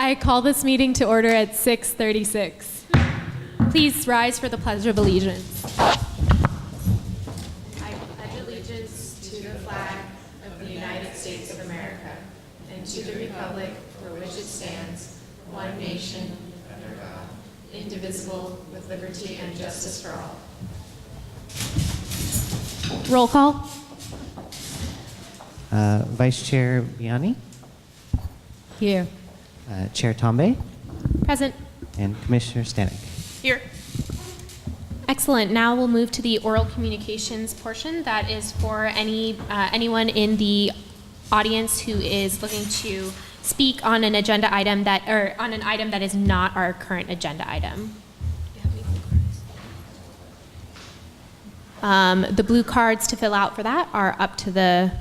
I call this meeting to order at 6:36. Please rise for the Pledge of Allegiance. I pledge allegiance to the flag of the United States of America and to the republic for which it stands, one nation, under God, indivisible, with liberty and justice for all. Roll call. Vice Chair Biani, Here. Chair Tombe, Present. and Commissioner Stanek. Here. Excellent. Now we'll move to the oral communications portion. That is for anyone in the audience who is looking to speak on an agenda item on an item that is not our current agenda item. The blue cards to fill out for that are up to the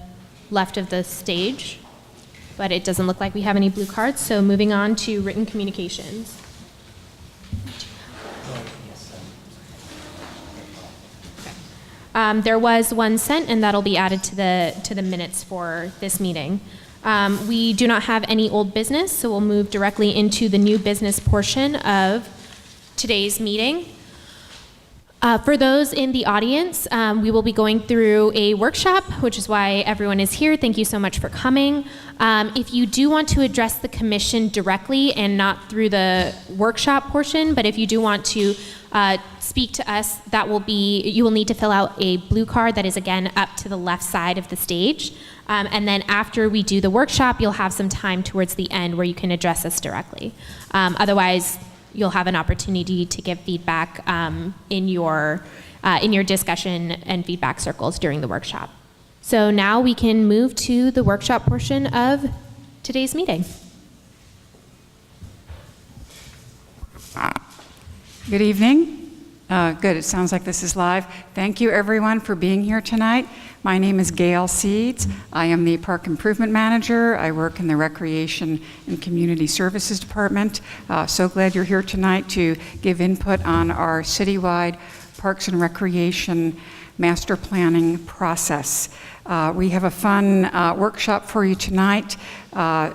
left of the stage, but it doesn't look like we have any blue cards, so moving on to written communications. There was one sent, and that'll be added to the minutes for this meeting. We do not have any old business, so we'll move directly into the new business portion of today's meeting. For those in the audience, we will be going through a workshop, which is why everyone is here. Thank you so much for coming. If you do want to address the commission directly and not through the workshop portion, but if you do want to speak to us, you will need to fill out a blue card that is, again, up to the left side of the stage. And then after we do the workshop, you'll have some time towards the end where you can address us directly. Otherwise, you'll have an opportunity to give feedback in your discussion and feedback circles during the workshop. So now we can move to the workshop portion of today's meeting. Good evening. Good, it sounds like this is live. Thank you everyone for being here tonight. My name is Gail Seeds. I am the Park Improvement Manager. I work in the Recreation and Community Services Department. So glad you're here tonight to give input on our citywide Parks and Recreation master planning process. We have a fun workshop for you tonight.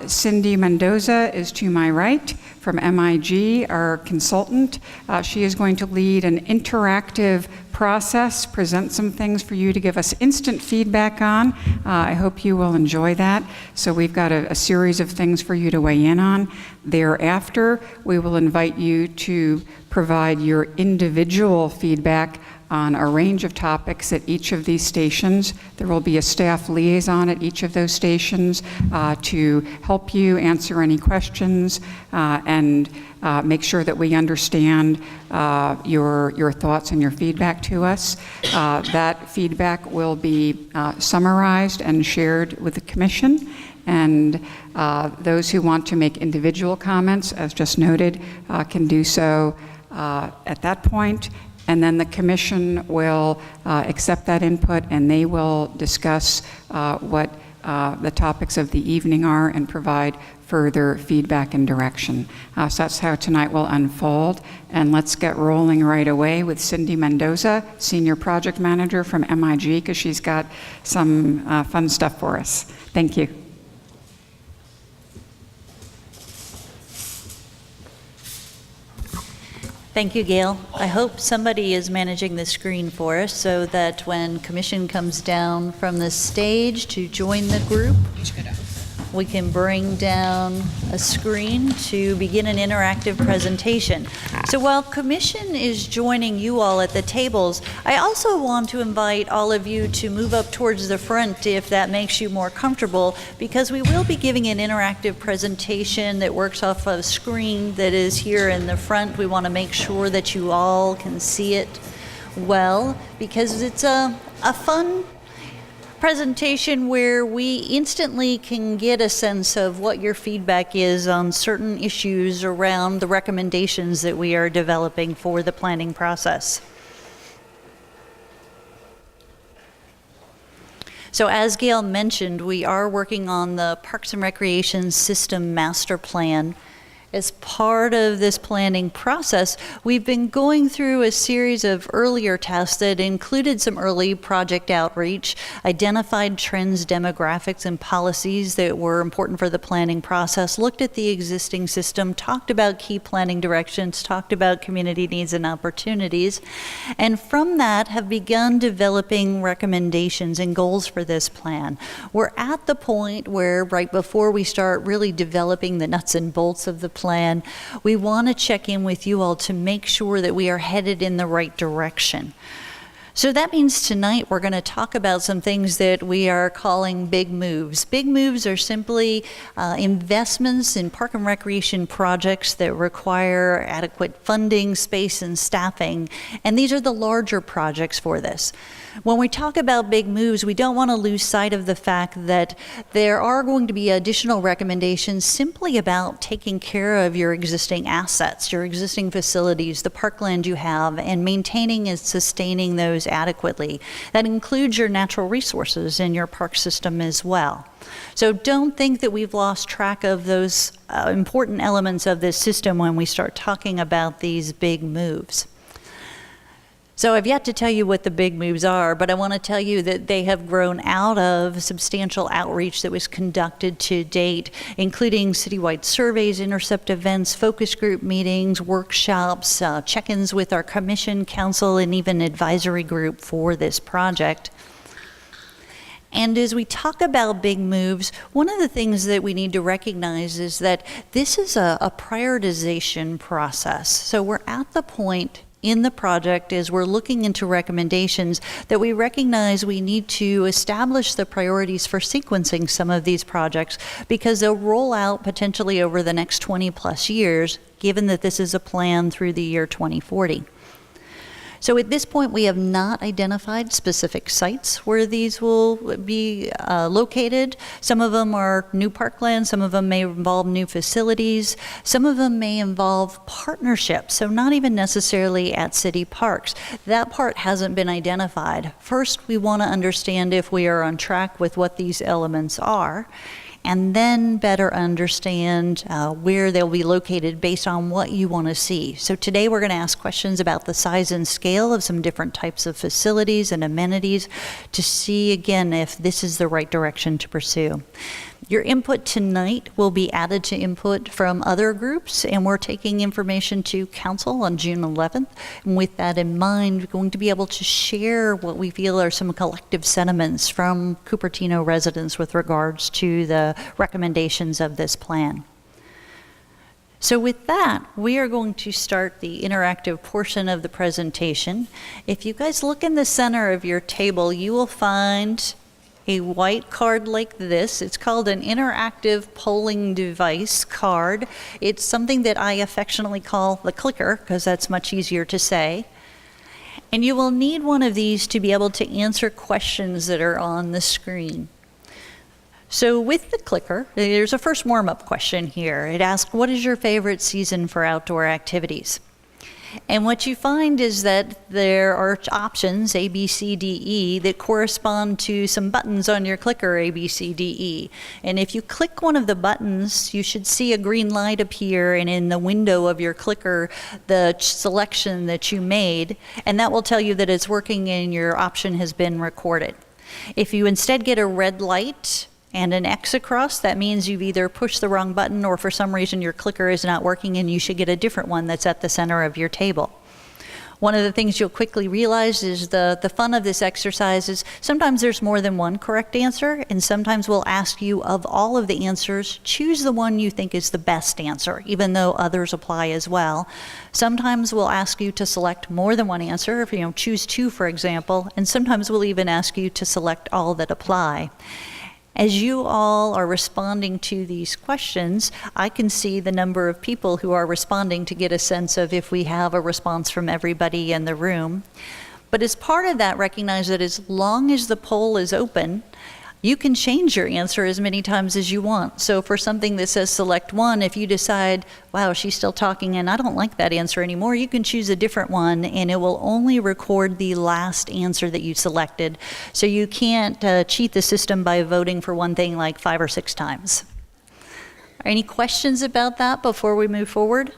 Cindy Mendoza is to my right from MIG, our consultant. She is going to lead an interactive process, present some things for you to give us instant feedback on. I hope you will enjoy that. So we've got a series of things for you to weigh in on. Thereafter, we will invite you to provide your individual feedback on a range of topics at each of these stations. There will be a staff liaison at each of those stations to help you answer any questions and make sure that we understand your thoughts and your feedback to us. That feedback will be summarized and shared with the Commission. And those who want to make individual comments, as just noted, can do so at that point. And then the Commission will accept that input, and they will discuss what the topics of the evening are and provide further feedback and direction. So that's how tonight will unfold. And let's get rolling right away with Cindy Mendoza, Senior Project Manager from MIG, because she's got some fun stuff for us. Thank you. Thank you, Gail. I hope somebody is managing the screen for us so that when Commission comes down from the stage to join the group, we can bring down a screen to begin an interactive presentation. So while Commission is joining you all at the tables, I also want to invite all of you to move up towards the front if that makes you more comfortable, because we will be giving an interactive presentation that works off of a screen that is here in the front. We want to make sure that you all can see it well, because it's a fun presentation where we instantly can get a sense of what your feedback is on certain issues around the recommendations that we are developing for the planning process. So as Gail mentioned, we are working on the Parks and Recreation System Master Plan, As part of this planning process, we've been going through a series of earlier tests that included some early project outreach, identified trends, demographics, and policies that were important for the planning process, looked at the existing system, talked about key planning directions, talked about community needs and opportunities, and from that have begun developing recommendations and goals for this plan. We're at the point where right before we start really developing the nuts and bolts of the plan, we want to check in with you all to make sure that we are headed in the right direction. So that means tonight we're going to talk about some things that we are calling big moves. Big moves are simply investments in park and recreation projects that require adequate funding, space, and staffing. And these are the larger projects for this. When we talk about big moves, we don't want to lose sight of the fact that there are going to be additional recommendations simply about taking care of your existing assets, your existing facilities, the parkland you have, and maintaining and sustaining those adequately. That includes your natural resources in your park system as well. So don't think that we've lost track of those important elements of this system when we start talking about these big moves. So I've yet to tell you what the big moves are, but I want to tell you that they have grown out of substantial outreach that was conducted to date, including citywide surveys, intercept events, focus group meetings, workshops, check-ins with our commission, council, and even advisory group for this project. And as we talk about big moves, one of the things that we need to recognize is that this is a prioritization process. So we're at the point in the project as we're looking into recommendations that we recognize we need to establish the priorities for sequencing some of these projects because they'll roll out potentially over the next 20 plus years, given that this is a plan through the year 2040. So at this point, we have not identified specific sites where these will be located. Some of them are new parkland, some of them may involve new facilities, some of them may involve partnerships, so not even necessarily at city parks. That part hasn't been identified. First, we want to understand if we are on track with what these elements are, and then better understand where they'll be located based on what you want to see. So today we're going to ask questions about the size and scale of some different types of facilities and amenities to see, again, if this is the right direction to pursue. Your input tonight will be added to input from other groups, and we're taking information to council on June 11th. And with that in mind, we're going to be able to share what we feel are some collective sentiments from Cupertino residents with regards to the recommendations of this plan. So with that, we are going to start the interactive portion of the presentation. If you guys look in the center of your table, you will find a white card like this. It's called an interactive polling device card. It's something that I affectionately call the clicker because that's much easier to say. And you will need one of these to be able to answer questions that are on the screen. So with the clicker, there's a first warm-up question here. It asks, what is your favorite season for outdoor activities? And what you find is that there are options, A, B, C, D, E, that correspond to some buttons on your clicker, A, B, C, D, E. And if you click one of the buttons, you should see a green light appear, and in the window of your clicker, the selection that you made, and that will tell you that it's working and your option has been recorded. If you instead get a red light and an X across, that means you've either pushed the wrong button or for some reason your clicker is not working and you should get a different one that's at the center of your table. One of the things you'll quickly realize is the fun of this exercise is sometimes there's more than one correct answer, and sometimes we'll ask you of all of the answers, choose the one you think is the best answer, even though others apply as well. Sometimes we'll ask you to select more than one answer, if choose two, for example, and sometimes we'll even ask you to select all that apply. As you all are responding to these questions, I can see the number of people who are responding to get a sense of if we have a response from everybody in the room. But as part of that, recognize that as long as the poll is open, you can change your answer as many times as you want. So for something that says select one, if you decide, wow, she's still talking and I don't like that answer anymore, you can choose a different one and it will only record the last answer that you selected. So you can't cheat the system by voting for one thing like 5 or 6 times. Any questions about that before we move forward?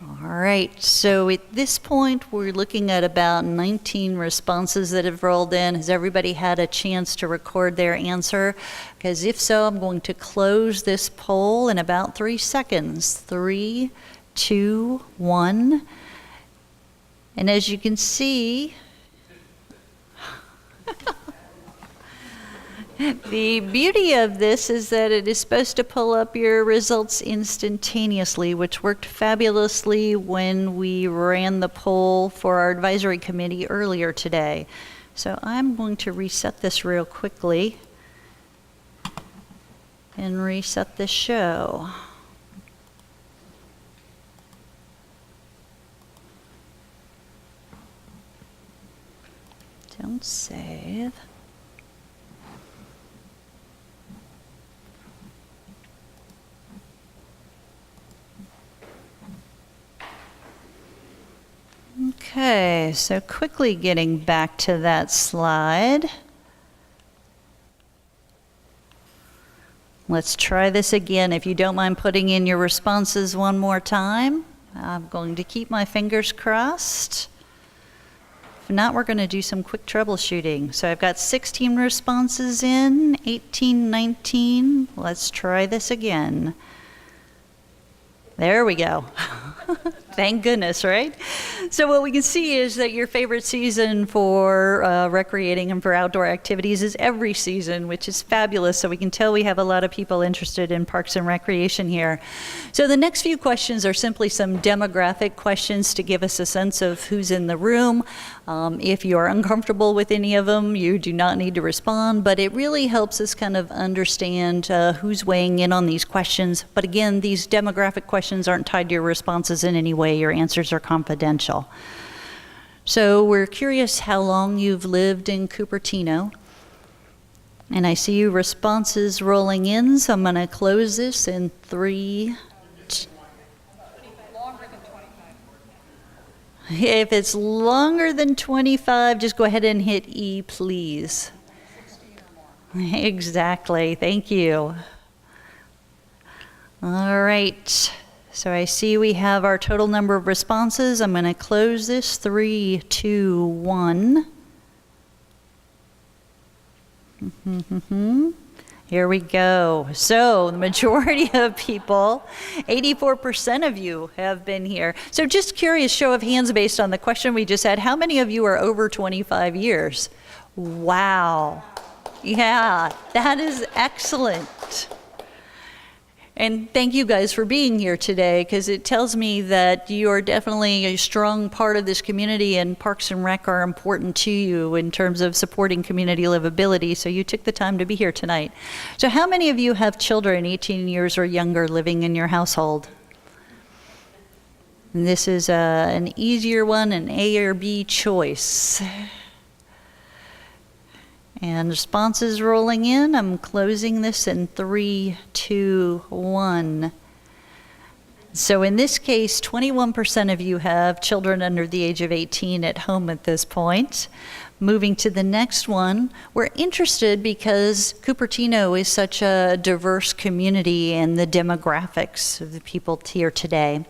All right, so at this point, we're looking at about 19 responses that have rolled in. Has everybody had a chance to record their answer? Because if so, I'm going to close this poll in about 3 seconds. 3, 2, 1. And as you can see, the beauty of this is that it is supposed to pull up your results instantaneously, which worked fabulously when we ran the poll for our advisory committee earlier today. So I'm going to reset this real quickly and reset the show. Don't save. Okay, so quickly getting back to that slide. Let's try this again. If you don't mind putting in your responses one more time, I'm going to keep my fingers crossed. If not, we're going to do some quick troubleshooting. So I've got 16 responses in, 18, 19. Let's try this again. There we go. Thank goodness, right? So what we can see is that your favorite season for recreating and for outdoor activities is every season, which is fabulous. So we can tell we have a lot of people interested in parks and recreation here. So the next few questions are simply some demographic questions to give us a sense of who's in the room. If you're uncomfortable with any of them, you do not need to respond, but it really helps us kind of understand who's weighing in on these questions. But again, these demographic questions aren't tied to your responses in any way. Your answers are confidential. So we're curious how long you've lived in Cupertino. And I see you responses rolling in, so I'm going to close this in 3. If it's longer than 25, just go ahead and hit E, please. 16 or more. Exactly. Thank you. All right. So I see we have our total number of responses. I'm going to close this. 3, 2, 1. Here we go. So the majority of people, 84% of you have been here. So just curious, show of hands based on the question we just had, how many of you are over 25 years? Wow. Yeah, that is excellent. And thank you guys for being here today, because it tells me that you are definitely a strong part of this community, and Parks and Rec are important to you in terms of supporting community livability, so you took the time to be here tonight. So how many of you have children 18 years or younger living in your household? And this is an easier one, an A or B choice. And responses rolling in. I'm closing this in 3, 2, 1. So in this case, 21% of you have children under the age of 18 at home at this point. Moving to the next one, we're interested because Cupertino is such a diverse community and the demographics of the people here today.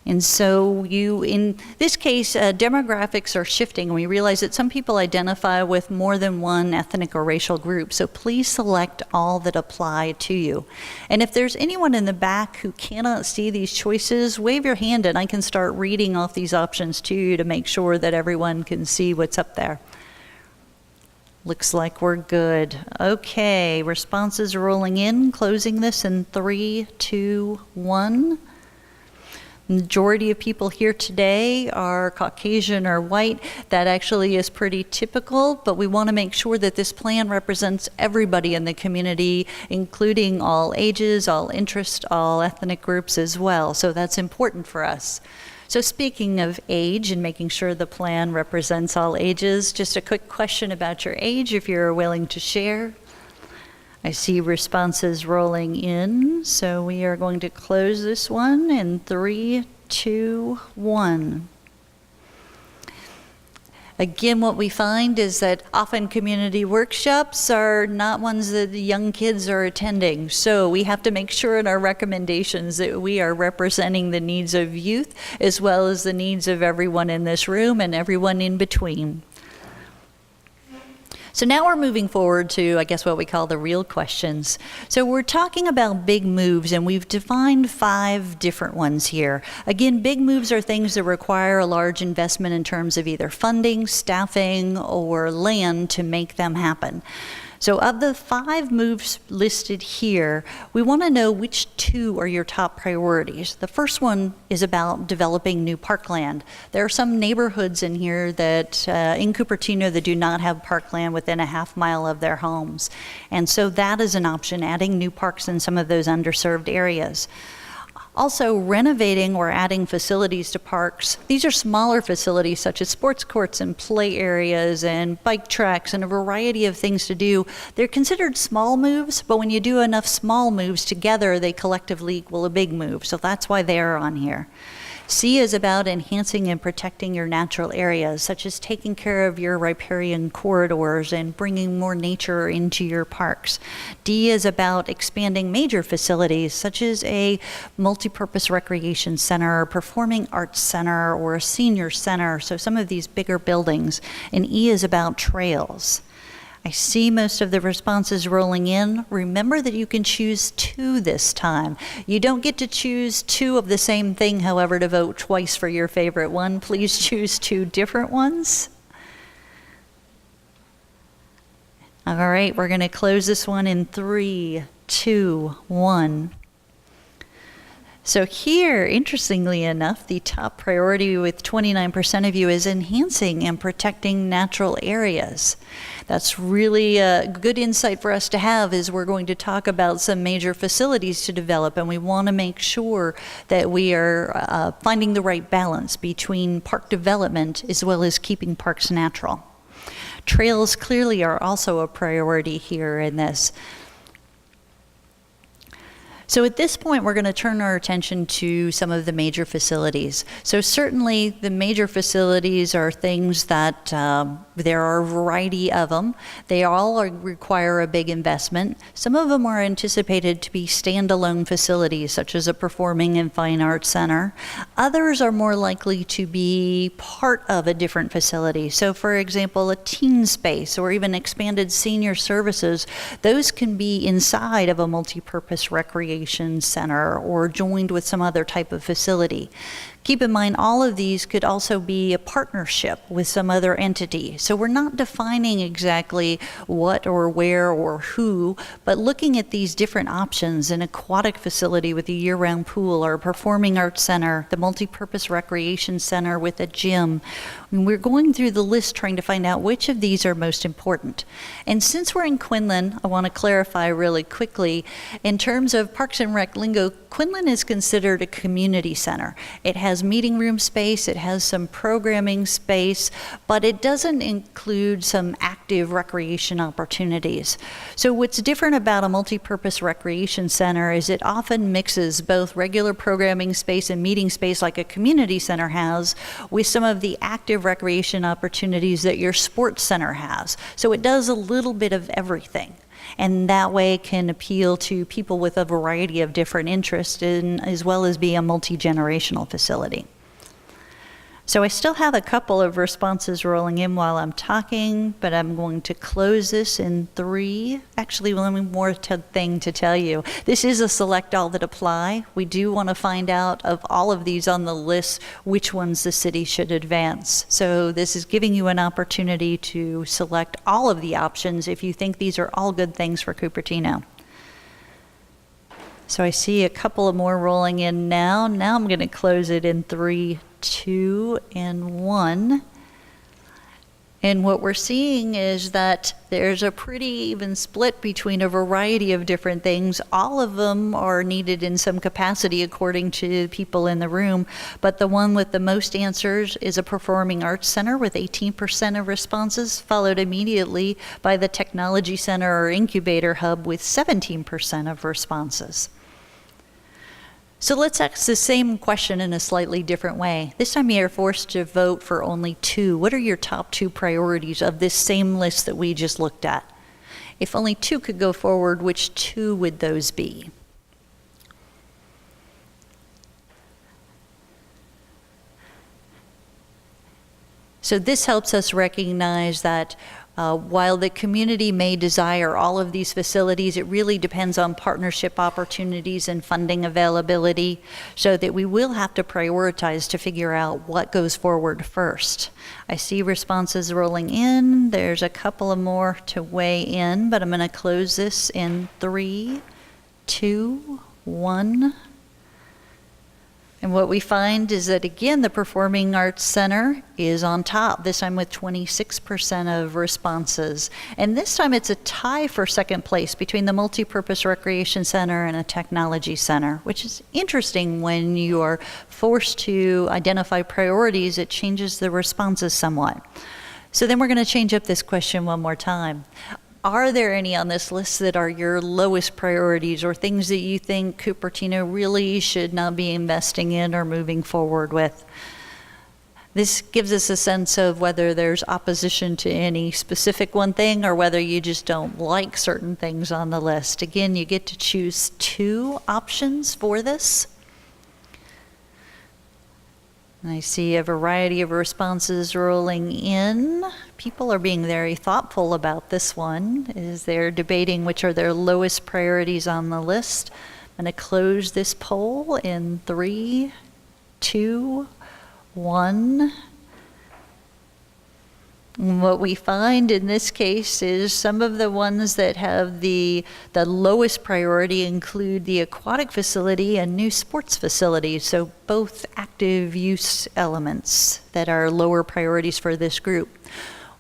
And so in this case, demographics are shifting, and we realize that some people identify with more than one ethnic or racial group, so please select all that apply to you. And if there's anyone in the back who cannot see these choices, wave your hand and I can start reading off these options to you to make sure that everyone can see what's up there. Looks like we're good. Okay, responses rolling in, closing this in 3, 2, 1. Majority of people here today are Caucasian or white. That actually is pretty typical, but we want to make sure that this plan represents everybody in the community, including all ages, all interests, all ethnic groups as well. So that's important for us. So speaking of age and making sure the plan represents all ages, just a quick question about your age, if you're willing to share. I see responses rolling in, so we are going to close this one in 3, 2, 1. Again, what we find is that often community workshops are not ones that the young kids are attending. So we have to make sure in our recommendations that we are representing the needs of youth as well as the needs of everyone in this room and everyone in between. So now we're moving forward to, I guess, what we call the real questions. So we're talking about big moves, and we've defined 5 different ones here. Again, big moves are things that require a large investment in terms of either funding, staffing, or land to make them happen. So of the 5 moves listed here, we want to know which 2 are your top priorities. The first one is about developing new parkland. There are some neighborhoods in here that, in Cupertino, that do not have parkland within a half-mile of their homes. And so that is an option, adding new parks in some of those underserved areas. Also, renovating or adding facilities to parks. These are smaller facilities such as sports courts and play areas and bike tracks and a variety of things to do. They're considered small moves, but when you do enough small moves together, they collectively equal a big move. So that's why they are on here. C is about enhancing and protecting your natural areas, such as taking care of your riparian corridors and bringing more nature into your parks. D is about expanding major facilities, such as a multipurpose recreation center, a performing arts center, or a senior center, so some of these bigger buildings. And E is about trails. I see most of the responses rolling in. Remember that you can choose 2 this time. You don't get to choose 2 of the same thing, however, to vote twice for your favorite one. Please choose 2 different ones. All right, we're going to close this one in 3, 2, 1. So here, interestingly enough, the top priority with 29% of you is enhancing and protecting natural areas. That's really a good insight for us to have, as we're going to talk about some major facilities to develop, and we want to make sure that we are finding the right balance between park development as well as keeping parks natural. Trails clearly are also a priority here in this. So at this point, we're going to turn our attention to some of the major facilities. So certainly the major facilities are things that there are a variety of them. They all require a big investment. Some of them are anticipated to be standalone facilities, such as a performing and fine arts center. Others are more likely to be part of a different facility. So for example, a teen space or even expanded senior services, those can be inside of a multi-purpose recreation center or joined with some other type of facility. Keep in mind, all of these could also be a partnership with some other entity. So we're not defining exactly what or where or who, but looking at these different options: an aquatic facility with a year-round pool, or a performing arts center, the multi-purpose recreation center with a gym. And we're going through the list trying to find out which of these are most important. And since we're in Quinlan, I want to clarify really quickly, in terms of Parks and Rec lingo, Quinlan is considered a community center. It has meeting room space, it has some programming space, but it doesn't include some active recreation opportunities. So what's different about a multi-purpose recreation center is it often mixes both regular programming space and meeting space like a community center has with some of the active recreation opportunities that your sports center has. So it does a little bit of everything. And that way can appeal to people with a variety of different interests, as well as be a multi-generational facility. So I still have a couple of responses rolling in while I'm talking, but I'm going to close this in 3. Actually, one more thing to tell you. This is a select all that apply. We do want to find out of all of these on the list which ones the city should advance. So this is giving you an opportunity to select all of the options if you think these are all good things for Cupertino. So I see a couple of more rolling in now. Now I'm going to close it in 3, 2, and 1. And what we're seeing is that there's a pretty even split between a variety of different things. All of them are needed in some capacity according to people in the room, but the one with the most answers is a performing arts center with 18% of responses, followed immediately by the technology center or incubator hub with 17% of responses. So let's ask the same question in a slightly different way. This time you're forced to vote for only 2. What are your top 2 priorities of this same list that we just looked at? If only 2 could go forward, which 2 would those be? So this helps us recognize that while the community may desire all of these facilities, it really depends on partnership opportunities and funding availability, so that we will have to prioritize to figure out what goes forward first. I see responses rolling in. There's a couple of more to weigh in, but I'm going to close this in 3, 2, 1. And what we find is that, again, the Performing Arts Center is on top, this time with 26% of responses. And this time it's a tie for second place between the Multipurpose Recreation Center and a Technology Center, which is interesting. When you are forced to identify priorities, it changes the responses somewhat. So then we're going to change up this question one more time. Are there any on this list that are your lowest priorities, or things that you think Cupertino really should not be investing in or moving forward with? This gives us a sense of whether there's opposition to any specific one thing, or whether you just don't like certain things on the list. Again, you get to choose 2 options for this. And I see a variety of responses rolling in. People are being very thoughtful about this one as they're debating which are their lowest priorities on the list. I'm going to close this poll in 3, 2, 1. And what we find in this case is some of the ones that have the lowest priority include the aquatic facility and new sports facilities, so both active use elements that are lower priorities for this group.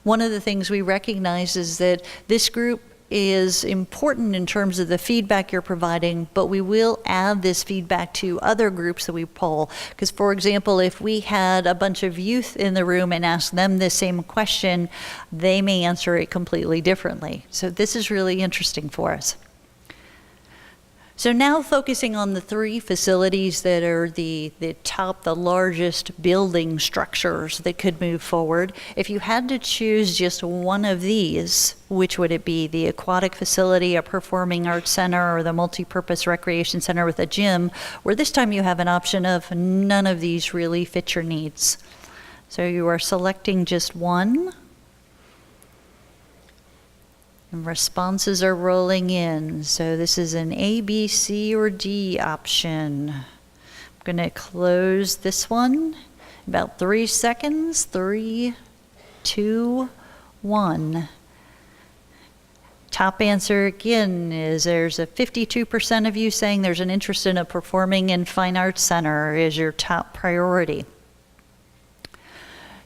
One of the things we recognize is that this group is important in terms of the feedback you're providing, but we will add this feedback to other groups that we poll. Because, for example, if we had a bunch of youth in the room and asked them the same question, they may answer it completely differently. So this is really interesting for us. So now focusing on the 3 facilities that are the largest building structures that could move forward. If you had to choose just one of these, which would it be? The aquatic facility, a performing arts center, or the multi-purpose recreation center with a gym, where this time you have an option of none of these really fit your needs. So you are selecting just one. And responses are rolling in. So this is an A, B, C, or D option. I'm going to close this one. About 3 seconds. 3, 2, 1. Top answer again is there's a 52% of you saying there's an interest in a performing and fine arts center is your top priority.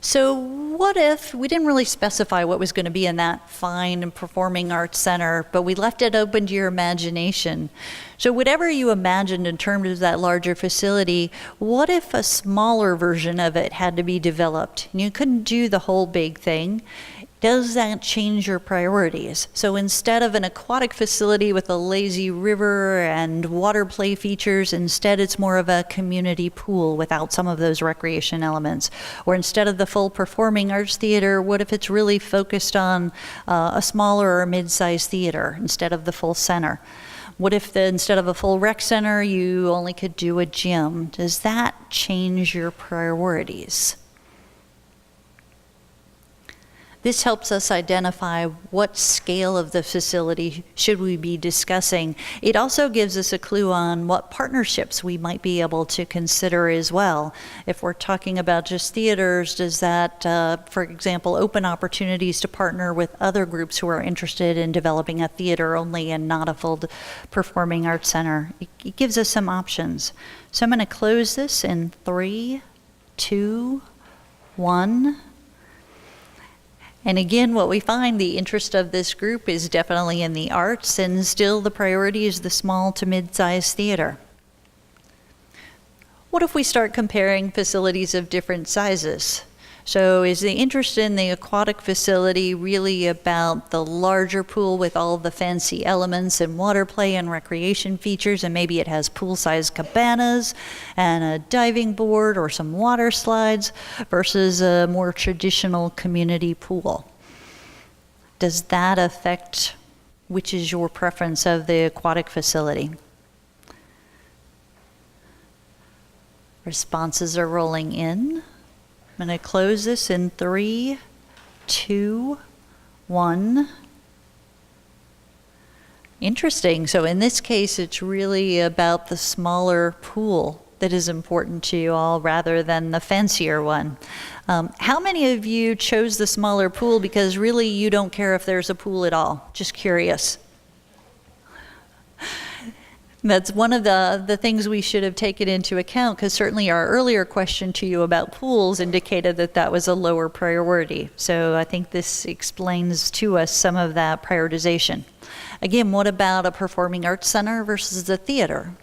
So what if we didn't really specify what was going to be in that fine and performing arts center, but we left it open to your imagination? So whatever you imagined in terms of that larger facility, what if a smaller version of it had to be developed? And you couldn't do the whole big thing. Does that change your priorities? So instead of an aquatic facility with a lazy river and water play features, instead it's more of a community pool without some of those recreation elements. Or instead of the full performing arts theater, what if it's really focused on a smaller or mid-sized theater instead of the full center? What if instead of a full rec center, you only could do a gym? Does that change your priorities? This helps us identify what scale of the facility should we be discussing. It also gives us a clue on what partnerships we might be able to consider as well. If we're talking about just theaters, does that, for example, open opportunities to partner with other groups who are interested in developing a theater only and not a full performing arts center? It gives us some options. So I'm going to close this in 3, 2, 1. And again, what we find, the interest of this group is definitely in the arts, and still the priority is the small to mid-sized theater. What if we start comparing facilities of different sizes? So is the interest in the aquatic facility really about the larger pool with all the fancy elements and water play and recreation features, and maybe it has pool-sized cabanas and a diving board or some water slides, versus a more traditional community pool? Does that affect which is your preference of the aquatic facility? Responses are rolling in. I'm going to close this in 3, 2, 1. Interesting. So in this case, it's really about the smaller pool that is important to you all rather than the fancier one. How many of you chose the smaller pool because really you don't care if there's a pool at all? Just curious. That's one of the things we should have taken into account, because certainly our earlier question to you about pools indicated that that was a lower priority. So I think this explains to us some of that prioritization. Again, what about a performing arts center versus a theater?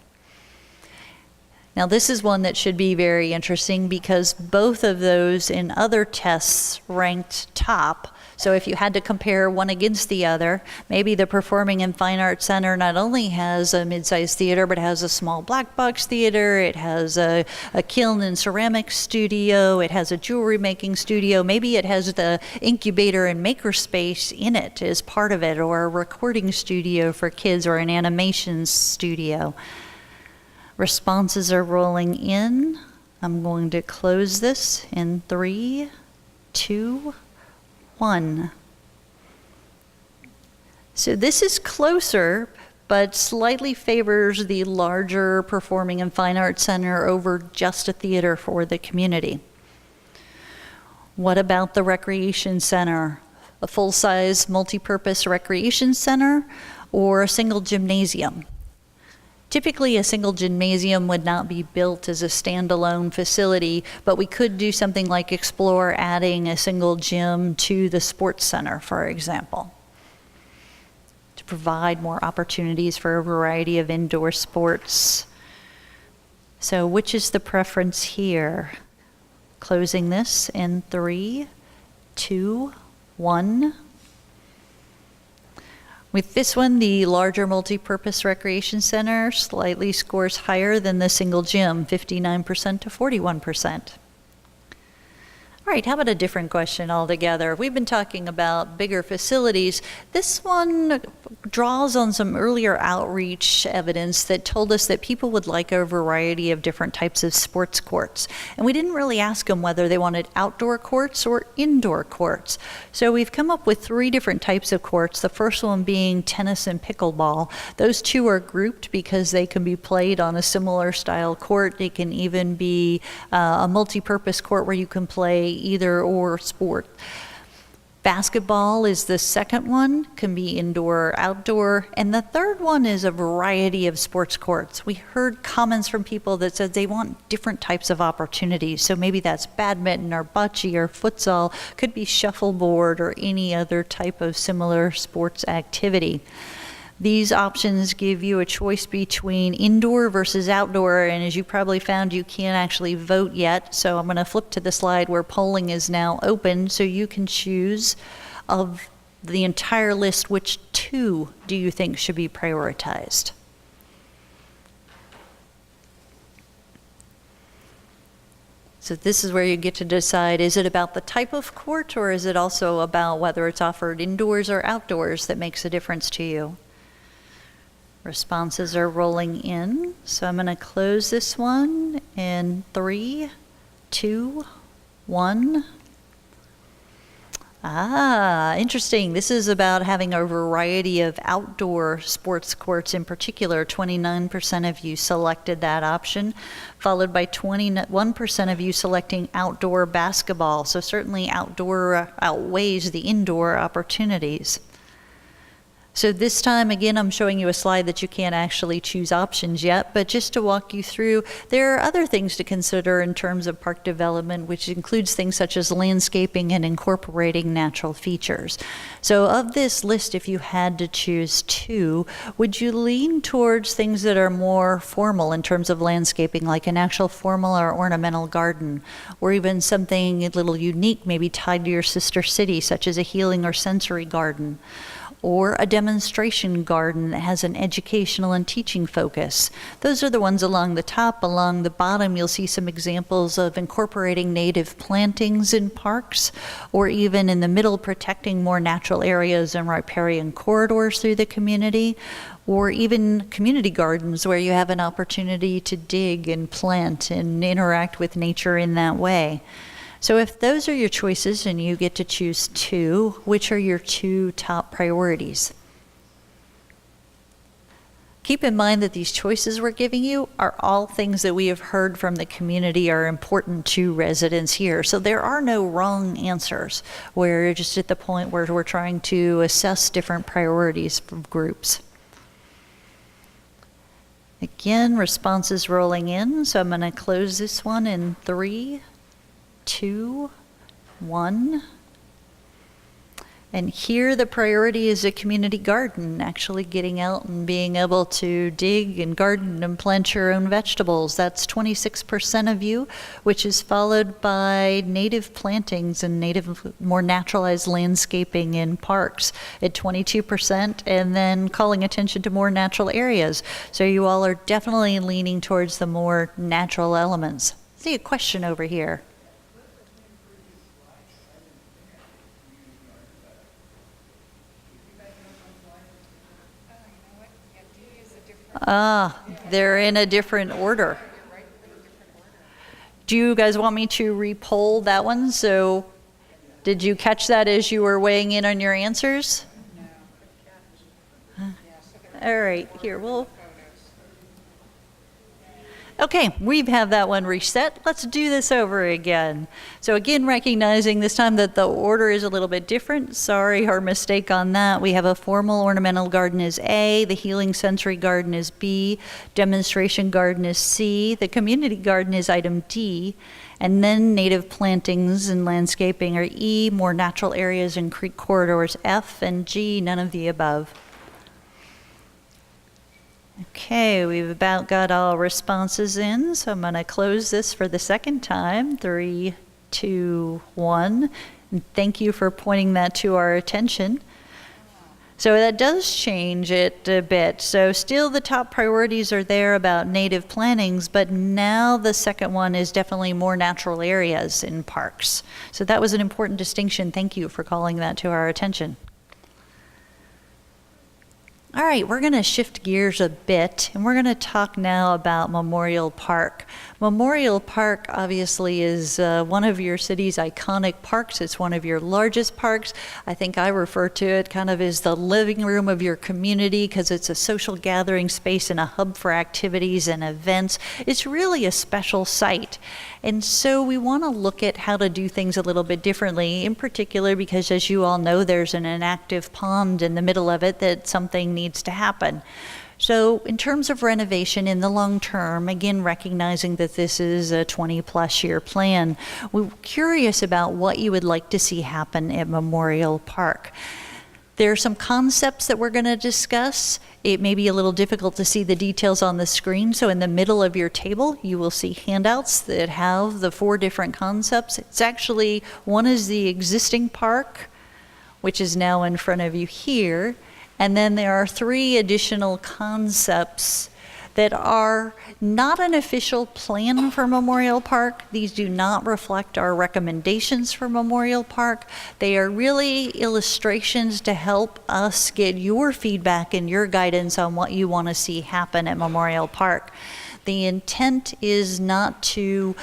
Now this is one that should be very interesting because both of those in other tests ranked top. So if you had to compare one against the other, maybe the Performing and Fine Arts Center not only has a mid-sized theater, but has a small black box theater, it has a kiln and ceramics studio, it has a jewelry making studio, maybe it has the incubator and makerspace in it as part of it, or a recording studio for kids, or an animation studio. Responses are rolling in. I'm going to close this in 3, 2, 1. So this is closer, but slightly favors the larger Performing and Fine Arts Center over just a theater for the community. What about the recreation center? A full-size multi-purpose recreation center or a single gymnasium? Typically, a single gymnasium would not be built as a standalone facility, but we could do something like explore adding a single gym to the sports center, for example, to provide more opportunities for a variety of indoor sports. So which is the preference here? Closing this in 3, 2, 1. With this one, the larger multi-purpose recreation center slightly scores higher than the single gym, 59% to 41%. All right, how about a different question altogether? We've been talking about bigger facilities. This one draws on some earlier outreach evidence that told us that people would like a variety of different types of sports courts. And we didn't really ask them whether they wanted outdoor courts or indoor courts. So we've come up with 3 different types of courts, the first one being tennis and pickleball. Those two are grouped because they can be played on a similar style court. They can even be a multi-purpose court where you can play either or sport. Basketball is the second one, can be indoor or outdoor. And the third one is a variety of sports courts. We heard comments from people that said they want different types of opportunities. So maybe that's badminton or bocce or futsal, could be shuffleboard or any other type of similar sports activity. These options give you a choice between indoor versus outdoor, and as you probably found, you can't actually vote yet. So I'm going to flip to the slide where polling is now open, so you can choose of the entire list, which 2 do you think should be prioritized? So this is where you get to decide, is it about the type of court, or is it also about whether it's offered indoors or outdoors that makes a difference to you? Responses are rolling in, so I'm going to close this one in 3, 2, 1. Interesting. This is about having a variety of outdoor sports courts in particular. 29% of you selected that option, followed by 21% of you selecting outdoor basketball. So certainly outdoor outweighs the indoor opportunities. So this time, again, I'm showing you a slide that you can't actually choose options yet, but just to walk you through, there are other things to consider in terms of park development, which includes things such as landscaping and incorporating natural features. So of this list, if you had to choose two, would you lean towards things that are more formal in terms of landscaping, like an actual formal or ornamental garden, or even something a little unique, maybe tied to your sister city, such as a healing or sensory garden? Or a demonstration garden that has an educational and teaching focus. Those are the ones along the top. Along the bottom, you'll see some examples of incorporating native plantings in parks, or even in the middle, protecting more natural areas and riparian corridors through the community, or even community gardens where you have an opportunity to dig and plant and interact with nature in that way. So if those are your choices and you get to choose two, which are your two top priorities? Keep in mind that these choices we're giving you are all things that we have heard from the community are important to residents here. So there are no wrong answers. We're just at the point where we're trying to assess different priorities from groups. Again, responses rolling in, so I'm going to close this one in 3, 2, 1. And here the priority is a community garden, actually getting out and being able to dig and garden and plant your own vegetables. That's 26% of you, which is followed by native plantings and native, more naturalized landscaping in parks at 22%, and then calling attention to more natural areas. So you all are definitely leaning towards the more natural elements. I see a question over here. They're in a different order. Do you guys want me to re-poll that one? So did you catch that as you were weighing in on your answers? No. All right, here, okay, we have that one reset. Let's do this over again. So again, recognizing this time that the order is a little bit different. Sorry, our mistake on that. We have a formal ornamental garden is A, the healing sensory garden is B, demonstration garden is C, the community garden is item D, and then native plantings and landscaping are E, more natural areas and creek corridors F, and G, none of the above. Okay, we've about got all responses in, so I'm going to close this for the second time. 3, 2, 1. And thank you for pointing that to our attention. So that does change it a bit. So still the top priorities are there about native plantings, but now the second one is definitely more natural areas in parks. So that was an important distinction. Thank you for calling that to our attention. All right, we're going to shift gears a bit, and we're going to talk now about Memorial Park. Memorial Park obviously is one of your city's iconic parks. It's one of your largest parks. I think I refer to it kind of as the living room of your community because it's a social gathering space and a hub for activities and events. It's really a special site. And so we want to look at how to do things a little bit differently, in particular because, as you all know, there's an inactive pond in the middle of it that something needs to happen. So in terms of renovation in the long term, again, recognizing that this is a 20-plus year plan, we're curious about what you would like to see happen at Memorial Park. There are some concepts that we're going to discuss. It may be a little difficult to see the details on the screen, so in the middle of your table, you will see handouts that have the 4 different concepts. It's actually, one is the existing park, which is now in front of you here, and then there are 3 additional concepts that are not an official plan for Memorial Park. These do not reflect our recommendations for Memorial Park. They are really illustrations to help us get your feedback and your guidance on what you want to see happen at Memorial Park. The intent is not to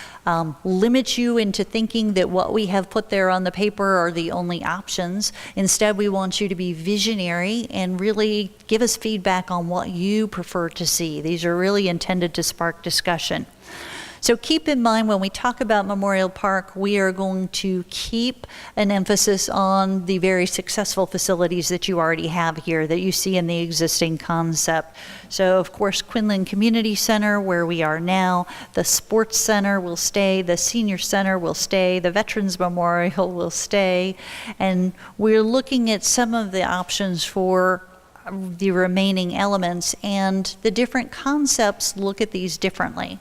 limit you into thinking that what we have put there on the paper are the only options. Instead, we want you to be visionary and really give us feedback on what you prefer to see. These are really intended to spark discussion. So keep in mind when we talk about Memorial Park, we are going to keep an emphasis on the very successful facilities that you already have here that you see in the existing concept. So of course, Quinlan Community Center, where we are now, the Sports Center will stay, the Senior Center will stay, the Veterans Memorial will stay, and we're looking at some of the options for the remaining elements, and the different concepts look at these differently.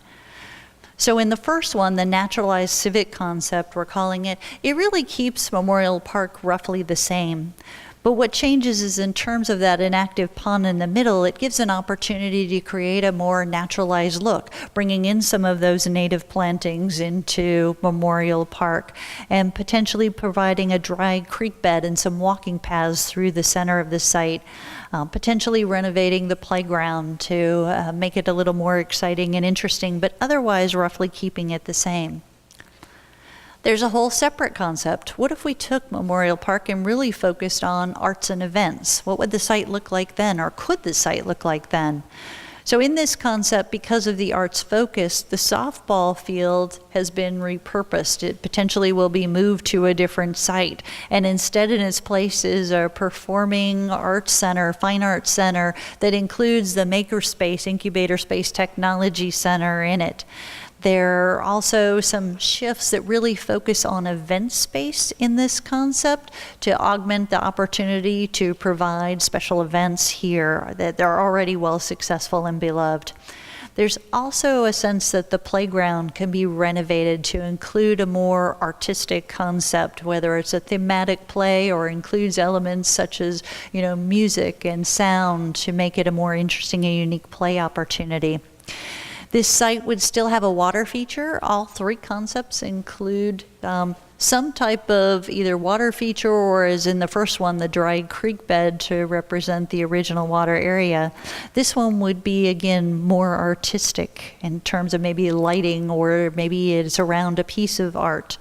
So in the first one, the naturalized civic concept, we're calling it, it really keeps Memorial Park roughly the same. But what changes is in terms of that inactive pond in the middle, it gives an opportunity to create a more naturalized look, bringing in some of those native plantings into Memorial Park and potentially providing a dry creek bed and some walking paths through the center of the site, potentially renovating the playground to make it a little more exciting and interesting, but otherwise roughly keeping it the same. There's a whole separate concept. What if we took Memorial Park and really focused on arts and events? What would the site look like then, or could the site look like then? So in this concept, because of the arts focus, the softball field has been repurposed. It potentially will be moved to a different site. And instead in its place is a performing arts center, fine arts center that includes the makerspace, incubator space, technology center in it. There are also some shifts that really focus on event space in this concept to augment the opportunity to provide special events here that are already well successful and beloved. There's also a sense that the playground can be renovated to include a more artistic concept, whether it's a thematic play or includes elements such as, music and sound to make it a more interesting and unique play opportunity. This site would still have a water feature. All three concepts include some type of either water feature or, as in the first one, the dry creek bed to represent the original water area. This one would be, again, more artistic in terms of maybe lighting, or maybe it's around a piece of art.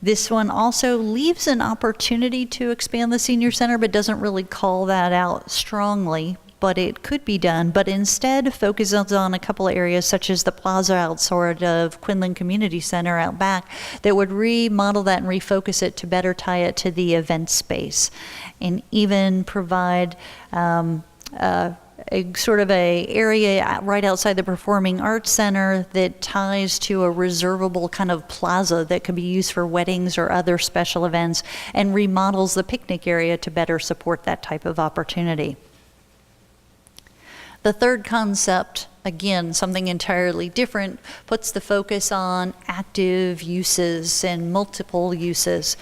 This one also leaves an opportunity to expand the senior center, but doesn't really call that out strongly. But it could be done, but instead focuses on a couple of areas such as the plaza outside of Quinlan Community Center out back that would remodel that and refocus it to better tie it to the event space, and even provide a sort of a area right outside the Performing Arts Center that ties to a reservable kind of plaza that could be used for weddings or other special events, and remodels the picnic area to better support that type of opportunity. The third concept, again, something entirely different, puts the focus on active uses and multiple uses.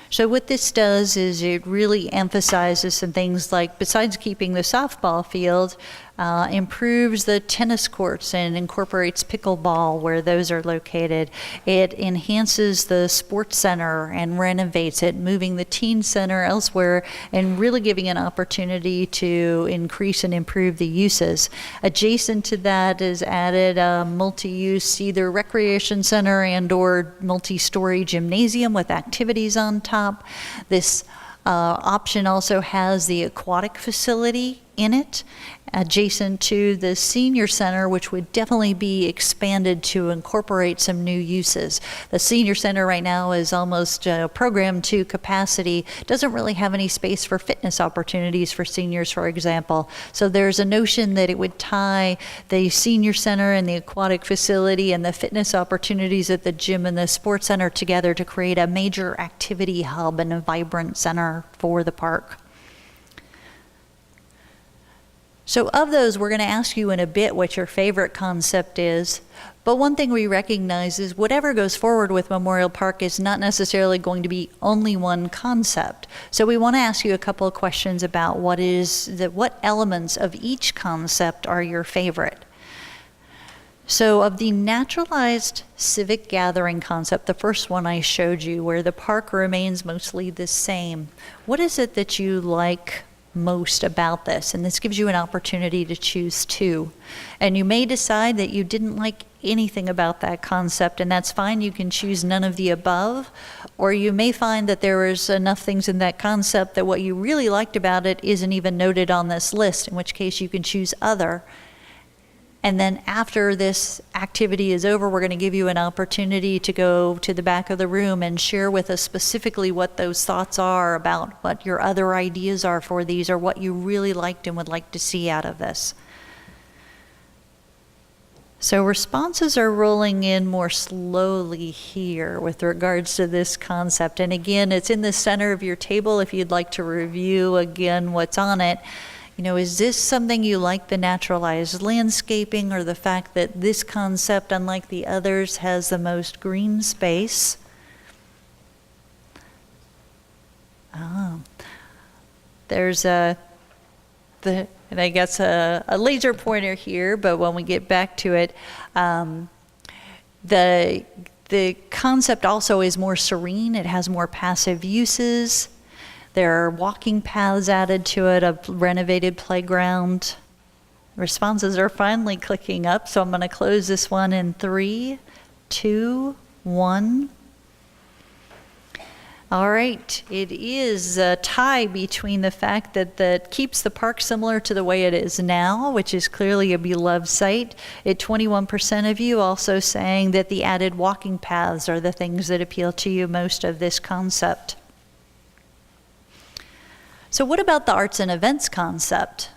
So what this does is it really emphasizes some things like, besides keeping the softball field, improves the tennis courts and incorporates pickleball where those are located. It enhances the sports center and renovates it, moving the teen center elsewhere and really giving an opportunity to increase and improve the uses. Adjacent to that is added a multi-use either recreation center and or multi-story gymnasium with activities on top. This option also has the aquatic facility in it, adjacent to the senior center, which would definitely be expanded to incorporate some new uses. The senior center right now is almost programmed to capacity, doesn't really have any space for fitness opportunities for seniors, for example. So there's a notion that it would tie the senior center and the aquatic facility and the fitness opportunities at the gym and the sports center together to create a major activity hub and a vibrant center for the park. So of those, we're going to ask you in a bit what your favorite concept is. But one thing we recognize is whatever goes forward with Memorial Park is not necessarily going to be only one concept. So we want to ask you a couple of questions about what elements of each concept are your favorite. So of the naturalized civic gathering concept, the first one I showed you, where the park remains mostly the same, what is it that you like most about this? And this gives you an opportunity to choose two. And you may decide that you didn't like anything about that concept, and that's fine. You can choose none of the above. Or you may find that there is enough things in that concept that what you really liked about it isn't even noted on this list, in which case you can choose other. And then after this activity is over, we're going to give you an opportunity to go to the back of the room and share with us specifically what those thoughts are about what your other ideas are for these or what you really liked and would like to see out of this. So responses are rolling in more slowly here with regards to this concept. And again, it's in the center of your table if you'd like to review again what's on it. You know, is this something you like, the naturalized landscaping, or the fact that this concept, unlike the others, has the most green space? There's and I guess a laser pointer here, but when we get back to it, the concept also is more serene. It has more passive uses. There are walking paths added to it, a renovated playground. Responses are finally clicking up, so I'm going to close this one in 3, 2, 1. All right, it is a tie between the fact that keeps the park similar to the way it is now, which is clearly a beloved site, at 21% of you also saying that the added walking paths are the things that appeal to you most of this concept. So what about the arts and events concept?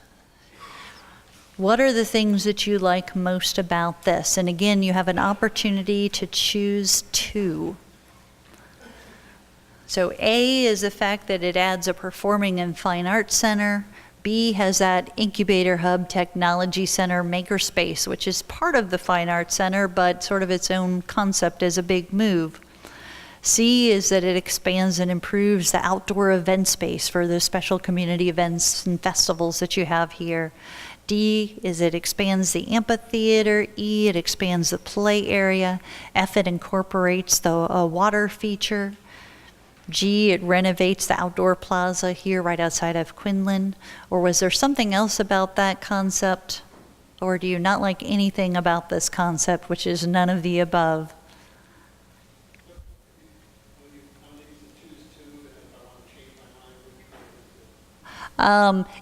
What are the things that you like most about this? And again, you have an opportunity to choose 2. So A is the fact that it adds a performing and fine arts center. B has that incubator hub technology center makerspace, which is part of the fine arts center, but sort of its own concept as a big move. C is that it expands and improves the outdoor event space for the special community events and festivals that you have here. D is it expands the amphitheater. E, it expands the play area. F, it incorporates the water feature. G, it renovates the outdoor plaza here right outside of Quinlan. Or was there something else about that concept? Or do you not like anything about this concept, which is none of the above?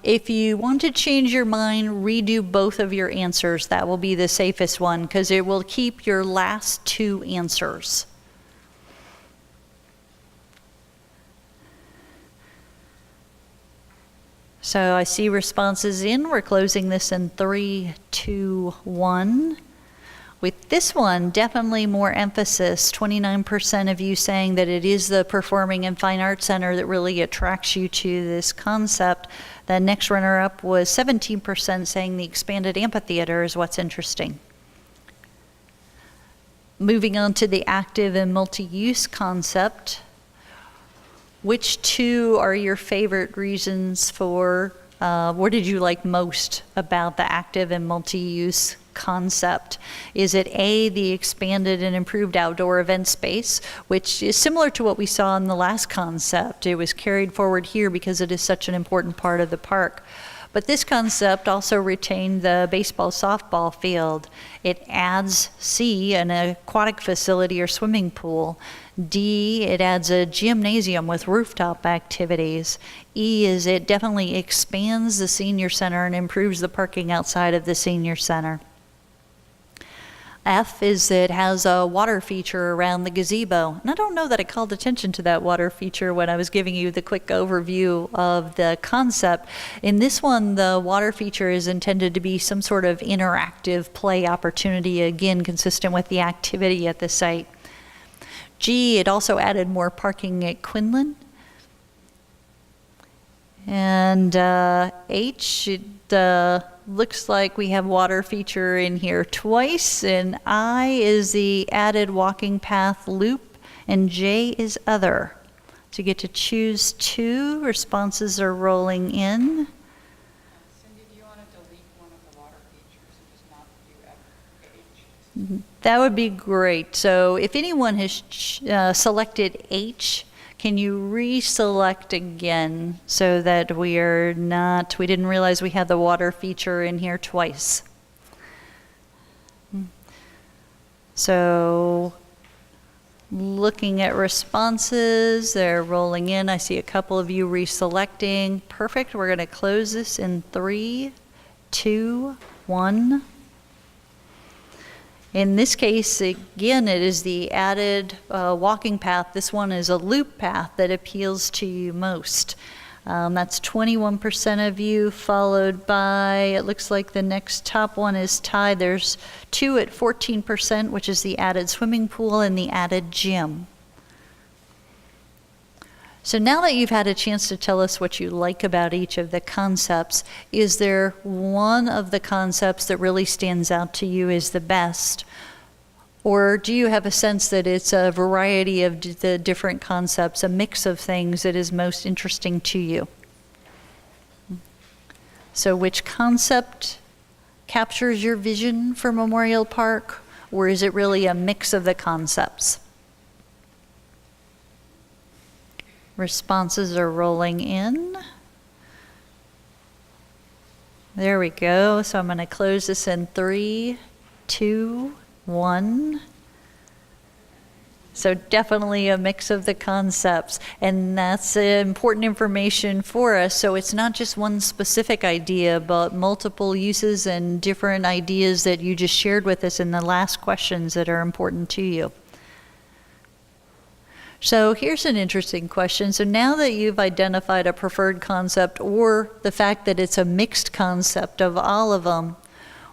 If you want to change your mind, redo both of your answers. That will be the safest one because it will keep your last 2 answers. So I see responses in. We're closing this in 3, 2, 1. With this one, definitely more emphasis, 29% of you saying that it is the Performing and Fine Arts Center that really attracts you to this concept. The next runner-up was 17% saying the expanded amphitheater is what's interesting. Moving on to the active and multi-use concept, which 2 are your favorite reasons for, what did you like most about the active and multi-use concept? Is it A, the expanded and improved outdoor event space, which is similar to what we saw in the last concept? It was carried forward here because it is such an important part of the park. But this concept also retained the baseball softball field. It adds C, an aquatic facility or swimming pool. D, it adds a gymnasium with rooftop activities. E is it definitely expands the senior center and improves the parking outside of the senior center. F is it has a water feature around the gazebo. And I don't know that I called attention to that water feature when I was giving you the quick overview of the concept. In this one, the water feature is intended to be some sort of interactive play opportunity, again, consistent with the activity at the site. G, it also added more parking at Quinlan. And H, it looks like we have water feature in here twice. And I is the added walking path loop. And J is other. So you get to choose 2. Responses are rolling in. Cindy, do you want to delete one of the water features and just not do H? That would be great. So if anyone has selected H, can you reselect again so that we didn't realize we had the water feature in here twice. So looking at responses, they're rolling in. I see a couple of you reselecting. Perfect. We're going to close this in 3, 2, 1. In this case, again, it is the added walking path. This one is a loop path that appeals to you most. That's 21% of you, followed by, it looks like the next top one is tied. There's 2 at 14%, which is the added swimming pool and the added gym. So now that you've had a chance to tell us what you like about each of the concepts, is there one of the concepts that really stands out to you as the best? Or do you have a sense that it's a variety of the different concepts, a mix of things that is most interesting to you? So which concept captures your vision for Memorial Park, or is it really a mix of the concepts? Responses are rolling in. There we go. So I'm going to close this in 3, 2, 1. So definitely a mix of the concepts, and that's important information for us. So it's not just one specific idea, but multiple uses and different ideas that you just shared with us in the last questions that are important to you. So here's an interesting question. So now that you've identified a preferred concept, or the fact that it's a mixed concept of all of them,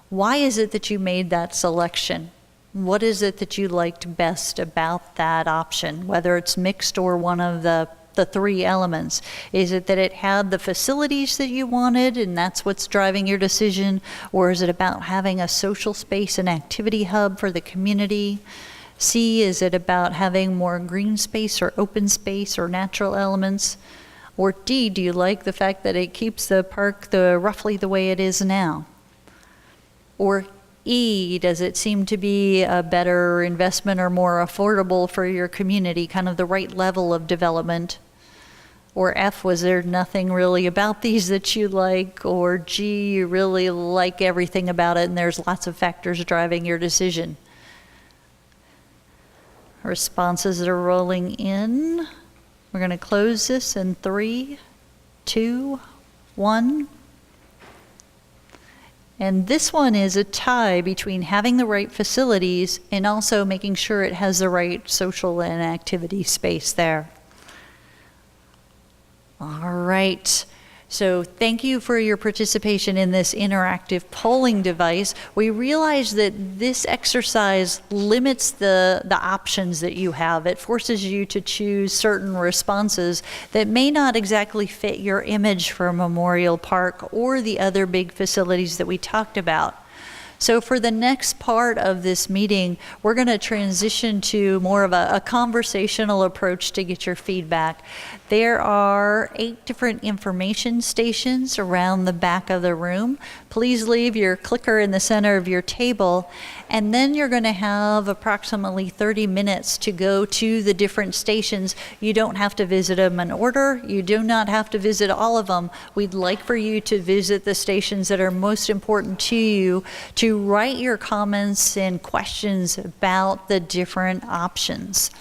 why is it that you made that selection? What is it that you liked best about that option, whether it's mixed or one of the 3 elements? Is it that it had the facilities that you wanted and that's what's driving your decision? Or is it about having a social space and activity hub for the community? C, is it about having more green space or open space or natural elements? Or D, do you like the fact that it keeps the park roughly the way it is now? Or E, does it seem to be a better investment or more affordable for your community, kind of the right level of development? Or F, was there nothing really about these that you like? Or G, you really like everything about it and there's lots of factors driving your decision? Responses are rolling in. We're going to close this in 3, 2, 1. And this one is a tie between having the right facilities and also making sure it has the right social and activity space there. All right. So thank you for your participation in this interactive polling device. We realize that this exercise limits the options that you have. It forces you to choose certain responses that may not exactly fit your image for Memorial Park or the other big facilities that we talked about. So for the next part of this meeting, we're going to transition to more of a conversational approach to get your feedback. There are 8 different information stations around the back of the room. Please leave your clicker in the center of your table, and then you're going to have approximately 30 minutes to go to the different stations. You don't have to visit them in order. You do not have to visit all of them. We'd like for you to visit the stations that are most important to you, to write your comments and questions about the different options.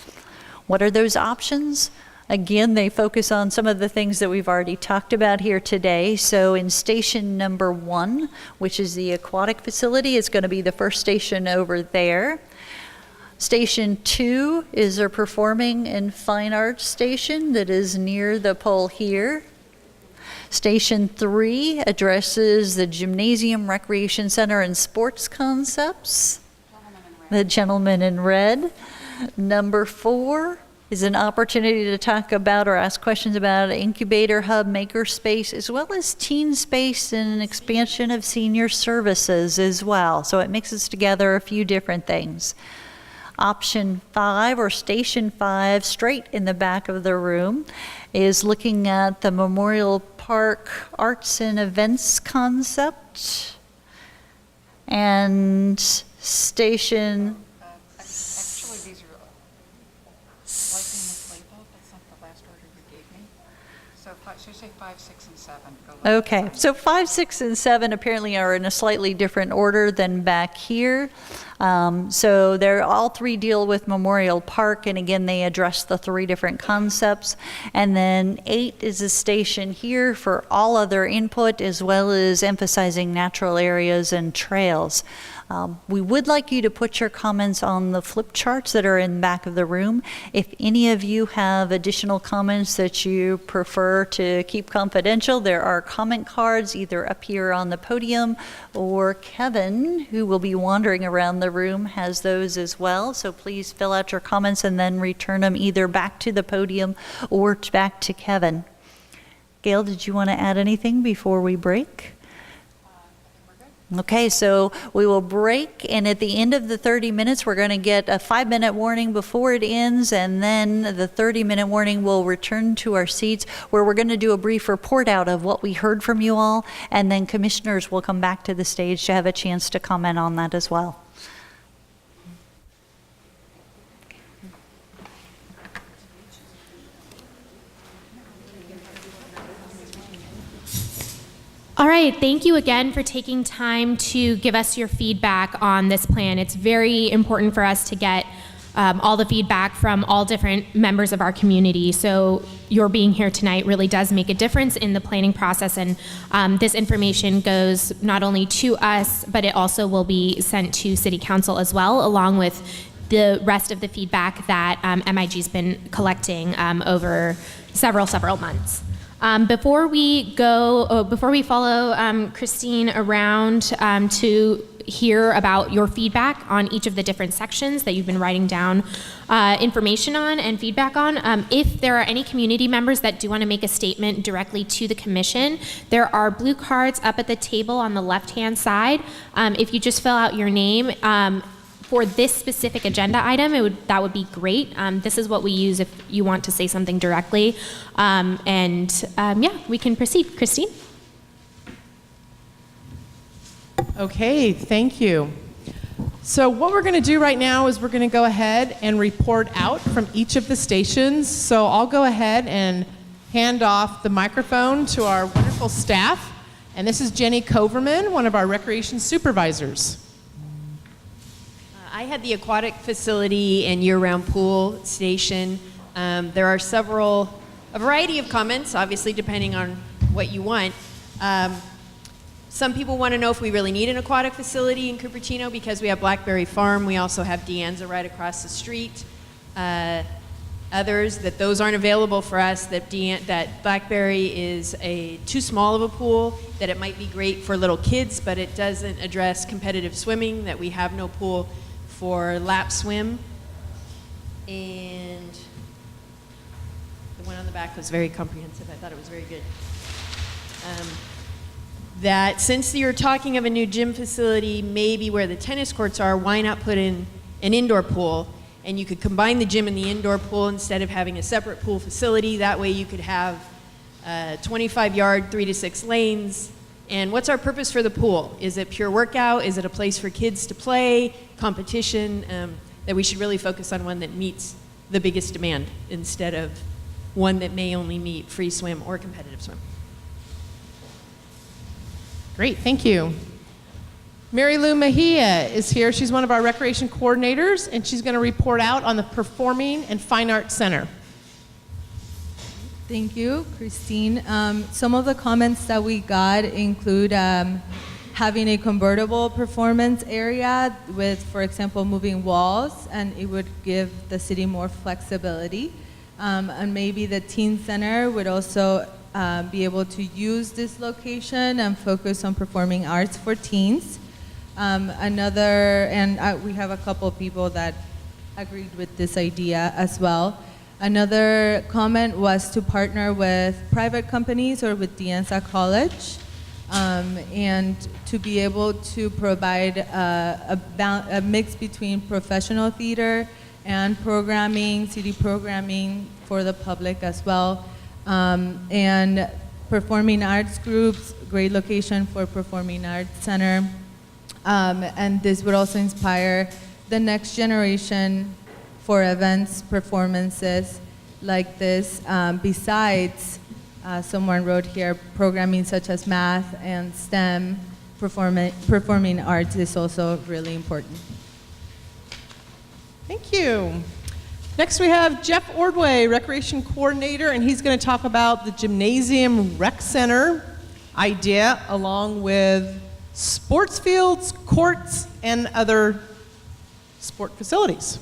What are those options? Again, they focus on some of the things that we've already talked about here today. So in station number 1, which is the Aquatic Facility, it's going to be the first station over there. Station 2 is our Performing and Fine Arts station that is near the pole here. Station 3 addresses the Gymnasium, Recreation Center, and Sports concepts. The gentleman in red. Number 4 is an opportunity to talk about or ask questions about an incubator hub, maker space, as well as teen space and an expansion of senior services as well. So it mixes together a few different things. Option 5, or station 5, straight in the back of the room, is looking at the Memorial Park Arts and Events concept. And station... Actually, these are slightly mislabeled. That's not the last order you gave me. So say 5, 6, and 7. Okay, so 5, 6, and 7 apparently are in a slightly different order than back here. So they're all 3 deal with Memorial Park, and again, they address the 3 different concepts. And then 8 is a station here for all other input, as well as emphasizing natural areas and trails. We would like you to put your comments on the flip charts that are in the back of the room. If any of you have additional comments that you prefer to keep confidential, there are comment cards either up here on the podium, or Kevin, who will be wandering around the room, has those as well. So please fill out your comments and then return them either back to the podium or back to Kevin. Gail, did you want to add anything before we break? Okay, so we will break, and at the end of the 30 minutes, we're going to get a 5-minute warning before it ends, and then the 30-minute warning will return to our seats, where we're going to do a brief report out of what we heard from you all, and then commissioners will come back to the stage to have a chance to comment on that as well. All right, thank you again for taking time to give us your feedback on this plan. It's very important for us to get all the feedback from all different members of our community. So your being here tonight really does make a difference in the planning process, and this information goes not only to us, but it also will be sent to City Council as well, along with the rest of the feedback that MIG's been collecting over several months. Before we follow Christine around to hear about your feedback on each of the different sections that you've been writing down information on and feedback on, if there are any community members that do want to make a statement directly to the commission, there are blue cards up at the table on the left-hand side. If you just fill out your name, for this specific agenda item, that would be great. This is what we use if you want to say something directly. Yeah, we can proceed. Christine? Okay, thank you. So what we're going to do right now is we're going to go ahead and report out from each of the stations. So I'll go ahead and hand off the microphone to our wonderful staff. And this is Jenny Coverman, one of our recreation supervisors. I had the Aquatic Facility and year-round pool station. There are a variety of comments, obviously depending on what you want. Some people want to know if we really need an aquatic facility in Cupertino because we have Blackberry Farm. We also have Deanza right across the street. Others that those aren't available for us, that Blackberry is too small of a pool, that it might be great for little kids, but it doesn't address competitive swimming, that we have no pool for lap swim. And the one on the back was very comprehensive. I thought it was very good. That since you're talking of a new gym facility, maybe where the tennis courts are, why not put in an indoor pool? And you could combine the gym and the indoor pool instead of having a separate pool facility. That way you could have 25-yard, 3 to 6 lanes. And what's our purpose for the pool? Is it pure workout? Is it a place for kids to play, competition? That we should really focus on one that meets the biggest demand instead of one that may only meet free swim or competitive swim. Great, thank you. Mary Lou Mejia is here. She's one of our recreation coordinators, and she's going to report out on the Performing and Fine Arts Center. Thank you, Christine. Some of the comments that we got include having a convertible performance area with, for example, moving walls, and it would give the city more flexibility. And maybe the teen center would also be able to use this location and focus on performing arts for teens. We have a couple of people that agreed with this idea as well. Another comment was to partner with private companies or with Deanza College, and to be able to provide a mix between professional theater and programming, city programming for the public as well. And performing arts groups, great location for Performing Arts Center. And this would also inspire the next generation for events, performances like this. Besides, someone wrote here, programming such as math and STEM, performing arts is also really important. Thank you. Next we have Jeff Ordway, Recreation Coordinator, and he's going to talk about the Gymnasium Rec Center idea along with sports fields, courts, and other sport facilities.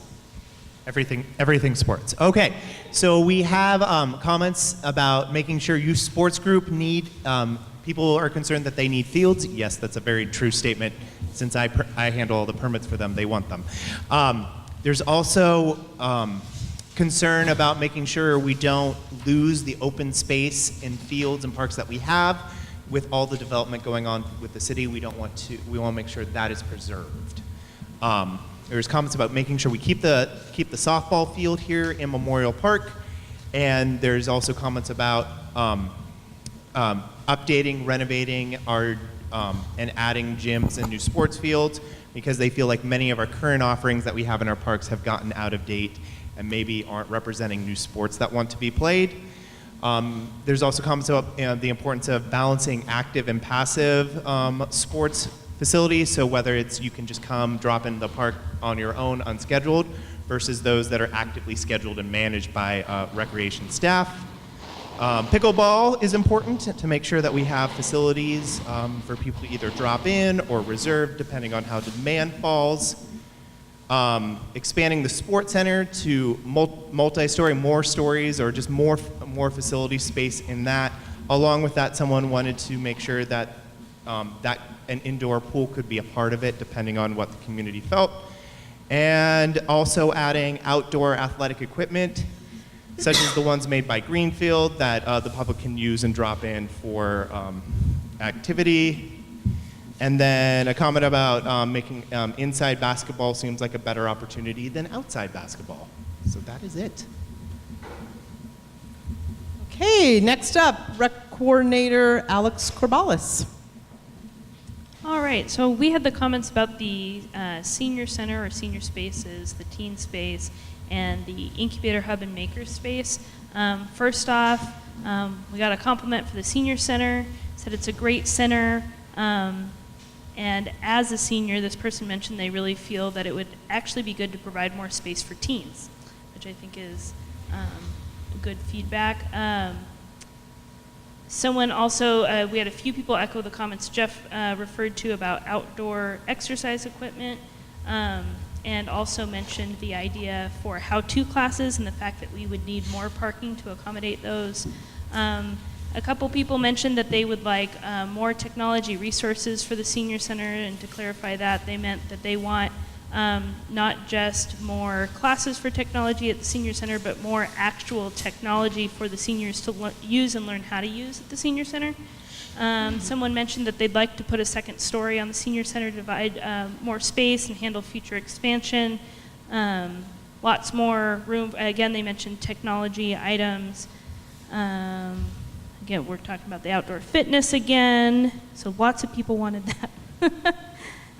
Everything sports. Okay, so we have comments about making sure youth sports group need, people are concerned that they need fields. Yes, that's a very true statement. Since I handle all the permits for them, they want them. There's also concern about making sure we don't lose the open space in fields and parks that we have. With all the development going on with the city, we want to make sure that is preserved. There's comments about making sure we keep the softball field here in Memorial Park, and there's also comments about updating, renovating our and adding gyms and new sports fields, because they feel like many of our current offerings that we have in our parks have gotten out of date and maybe aren't representing new sports that want to be played. There's also comments about the importance of balancing active and passive sports facilities. So whether it's you can just come drop in the park on your own unscheduled versus those that are actively scheduled and managed by recreation staff. Pickleball is important to make sure that we have facilities for people to either drop in or reserve depending on how demand falls. Expanding the sports center to multi-story, more stories, or just more facility space in that. Along with that, someone wanted to make sure that that an indoor pool could be a part of it, depending on what the community felt. And also adding outdoor athletic equipment, such as the ones made by Greenfield that the public can use and drop in for activity. And then a comment about making inside basketball seems like a better opportunity than outside basketball. So that is it. Okay, next up, Rec Coordinator Alex Corballis. All right, so we had the comments about the senior center or senior spaces, the teen space, and the incubator hub and maker space. First off, we got a compliment for the senior center, said it's a great center. And as a senior, this person mentioned they really feel that it would actually be good to provide more space for teens, which I think is good feedback. Someone also, we had a few people echo the comments Jeff referred to about outdoor exercise equipment, and also mentioned the idea for how-to classes and the fact that we would need more parking to accommodate those. A couple people mentioned that they would like more technology resources for the senior center, and to clarify that, they meant that they want not just more classes for technology at the senior center, but more actual technology for the seniors to use and learn how to use at the senior center. Someone mentioned that they'd like to put a second story on the senior center to provide more space and handle future expansion. Lots more room. Again, they mentioned technology items. Again, we're talking about the outdoor fitness again, so lots of people wanted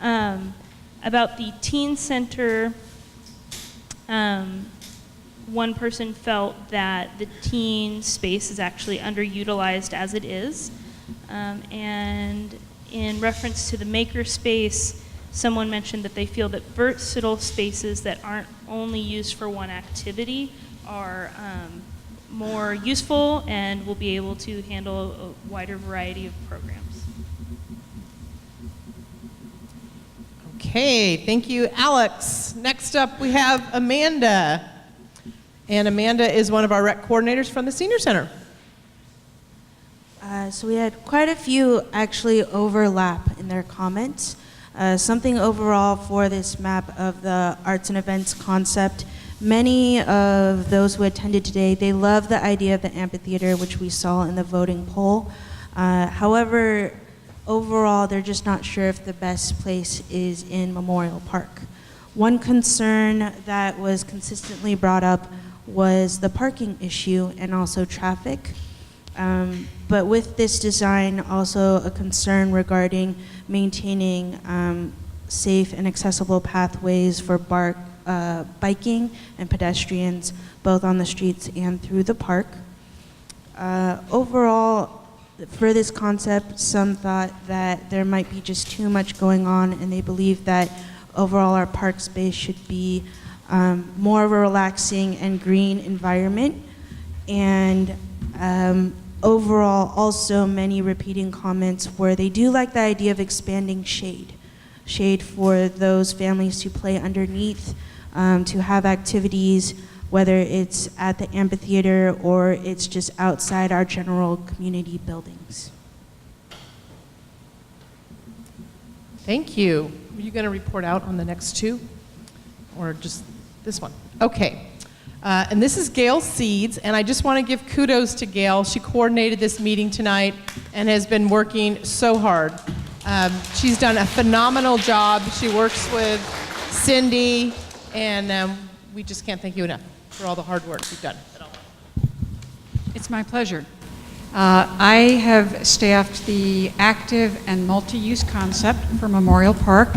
that. About the teen center, one person felt that the teen space is actually underutilized as it is. And in reference to the maker space, someone mentioned that they feel that versatile spaces that aren't only used for one activity are more useful and will be able to handle a wider variety of programs. Okay, thank you, Alex. Next up, we have Amanda. And Amanda is one of our rec coordinators from the Senior Center. So we had quite a few actually overlap in their comments. Something overall for this map of the arts and events concept. Many of those who attended today, they love the idea of the amphitheater, which we saw in the voting poll. However, overall, they're just not sure if the best place is in Memorial Park. One concern that was consistently brought up was the parking issue and also traffic. But with this design, also a concern regarding maintaining safe and accessible pathways for biking and pedestrians, both on the streets and through the park. Overall, for this concept, some thought that there might be just too much going on, and they believe that overall our park space should be more of a relaxing and green environment. And overall, also many repeating comments where they do like the idea of expanding shade for those families to play underneath, to have activities, whether it's at the amphitheater or it's just outside our general community buildings. Thank you. Are you going to report out on the next two? Or just this one? Okay. And this is Gail Seeds, and I just want to give kudos to Gail. She coordinated this meeting tonight and has been working so hard. She's done a phenomenal job. She works with Cindy, and we just can't thank you enough for all the hard work you've done. It's my pleasure. I have staffed the active and multi-use concept for Memorial Park.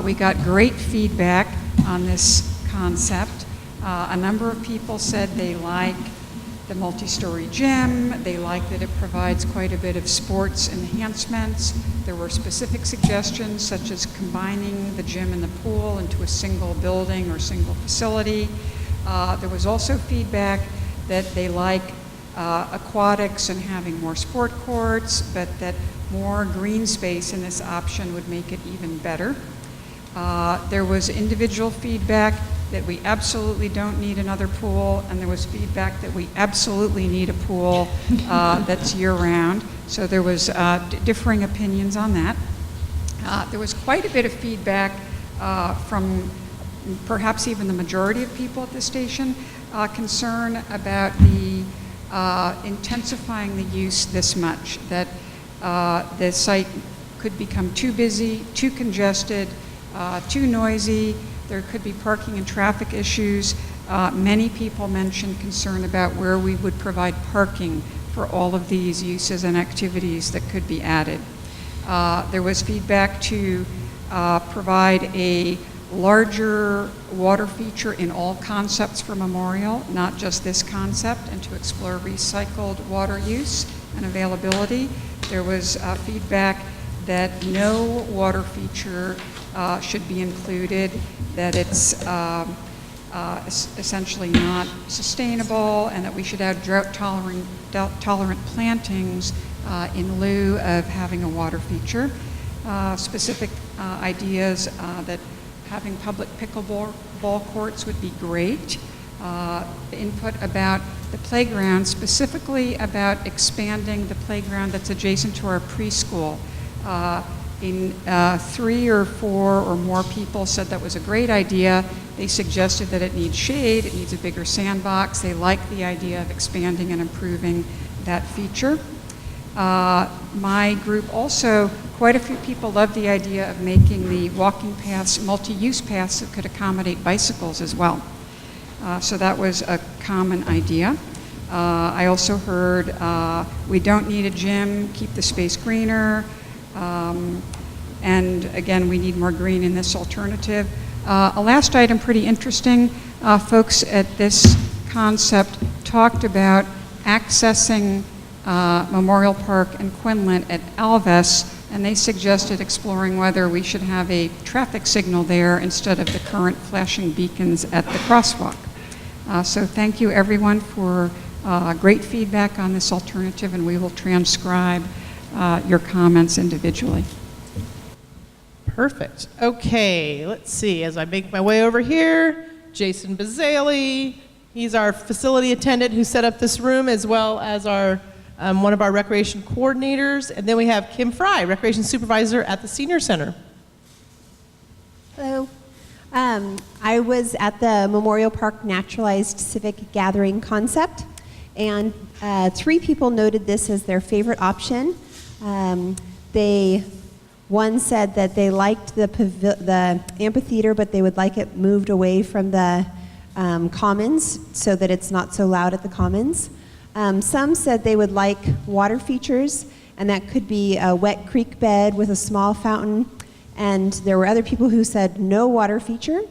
We got great feedback on this concept. A number of people said they like the multi-story gym. They like that it provides quite a bit of sports enhancements. There were specific suggestions such as combining the gym and the pool into a single building or single facility. There was also feedback that they like aquatics and having more sport courts, but that more green space in this option would make it even better. There was individual feedback that we absolutely don't need another pool, and there was feedback that we absolutely need a pool that's year-round. So there was differing opinions on that. There was quite a bit of feedback from perhaps even the majority of people at the station, concern about the intensifying the use this much, that the site could become too busy, too congested, too noisy. There could be parking and traffic issues. Many people mentioned concern about where we would provide parking for all of these uses and activities that could be added. There was feedback to provide a larger water feature in all concepts for Memorial, not just this concept, and to explore recycled water use and availability. There was feedback that no water feature should be included, that it's essentially not sustainable, and that we should have drought-tolerant plantings in lieu of having a water feature. Specific ideas that having public pickleball courts would be great. Input about the playground, specifically about expanding the playground that's adjacent to our preschool. 3 or 4 or more people said that was a great idea. They suggested that it needs shade, it needs a bigger sandbox. They like the idea of expanding and improving that feature. My group also, quite a few people loved the idea of making the walking paths multi-use paths that could accommodate bicycles as well. So that was a common idea. I also heard we don't need a gym, keep the space greener. And again, we need more green in this alternative. A last item, pretty interesting. Folks at this concept talked about accessing Memorial Park and Quinlan at Alvis, and they suggested exploring whether we should have a traffic signal there instead of the current flashing beacons at the crosswalk. So thank you everyone for great feedback on this alternative, and we will transcribe your comments individually. Perfect. Okay, let's see. As I make my way over here, Jason Bazali. He's our facility attendant who set up this room, as well as our one of our recreation coordinators. And then we have Kim Fry, recreation supervisor at the senior center. Hello. I was at the Memorial Park Naturalized Civic Gathering concept, and 3 people noted this as their favorite option. One said that they liked the amphitheater, but they would like it moved away from the commons so that it's not so loud at the commons. Some said they would like water features, and that could be a wet creek bed with a small fountain. And there were other people who said no water feature.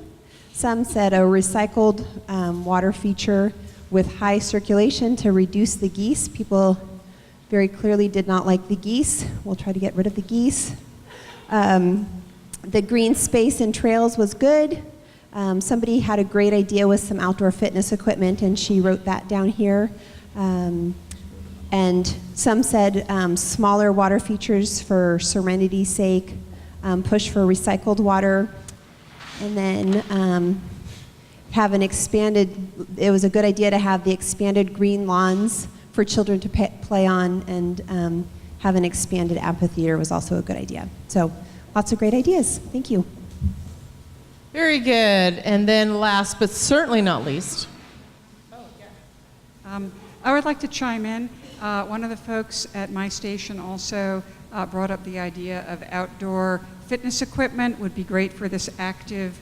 Some said a recycled water feature with high circulation to reduce the geese. People very clearly did not like the geese. We'll try to get rid of the geese. The green space and trails was good. Somebody had a great idea with some outdoor fitness equipment, and she wrote that down here. And some said smaller water features for serenity's sake, push for recycled water, and then have an expanded, it was a good idea to have the expanded green lawns for children to play on, and have an expanded amphitheater was also a good idea. So lots of great ideas. Thank you. Very good. And then last but certainly not least. I would like to chime in. One of the folks at my station also brought up the idea of outdoor fitness equipment would be great for this active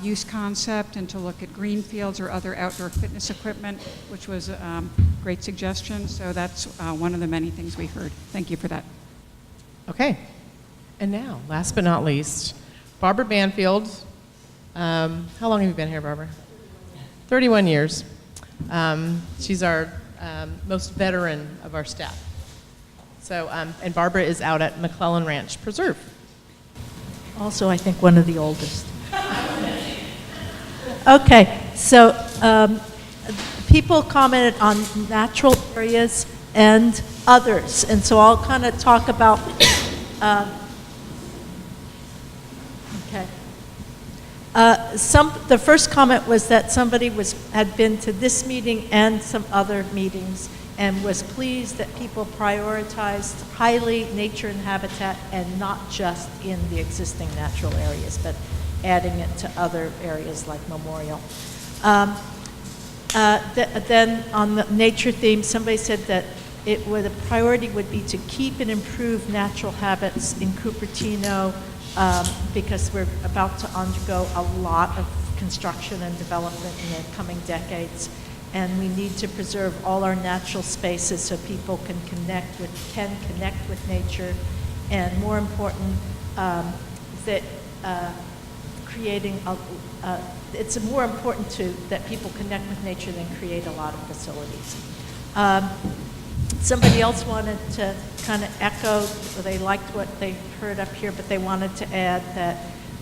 use concept, and to look at green fields or other outdoor fitness equipment, which was a great suggestion. So that's one of the many things we heard. Thank you for that. Okay. And now, last but not least, Barbara Banfield. How long have you been here, Barbara? 31 years. She's our most veteran of our staff. So, and Barbara is out at McClellan Ranch Preserve. Also, I think one of the oldest. Okay, so people commented on natural areas and others, and so I'll kind of talk about. Okay. The first comment was that somebody had been to this meeting and some other meetings and was pleased that people prioritized highly nature and habitat, and not just in the existing natural areas, but adding it to other areas like Memorial. Then on the nature theme, somebody said that a priority would be to keep and improve natural habits in Cupertino, because we're about to undergo a lot of construction and development in the coming decades, and we need to preserve all our natural spaces so people can connect with nature, and more important, that creating it's more important that people connect with nature than create a lot of facilities. Somebody else wanted to kind of echo, they liked what they heard up here, but they wanted to add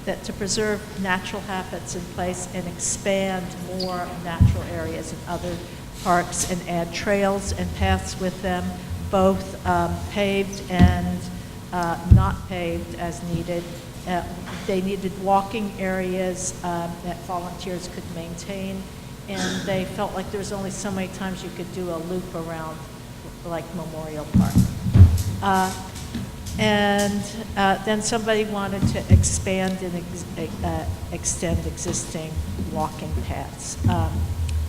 that to preserve natural habits in place and expand more natural areas in other parks, and add trails and paths with them, both paved and not paved as needed. They needed walking areas that volunteers could maintain, and they felt like there was only so many times you could do a loop around like Memorial Park. Then somebody wanted to expand and extend existing walking paths.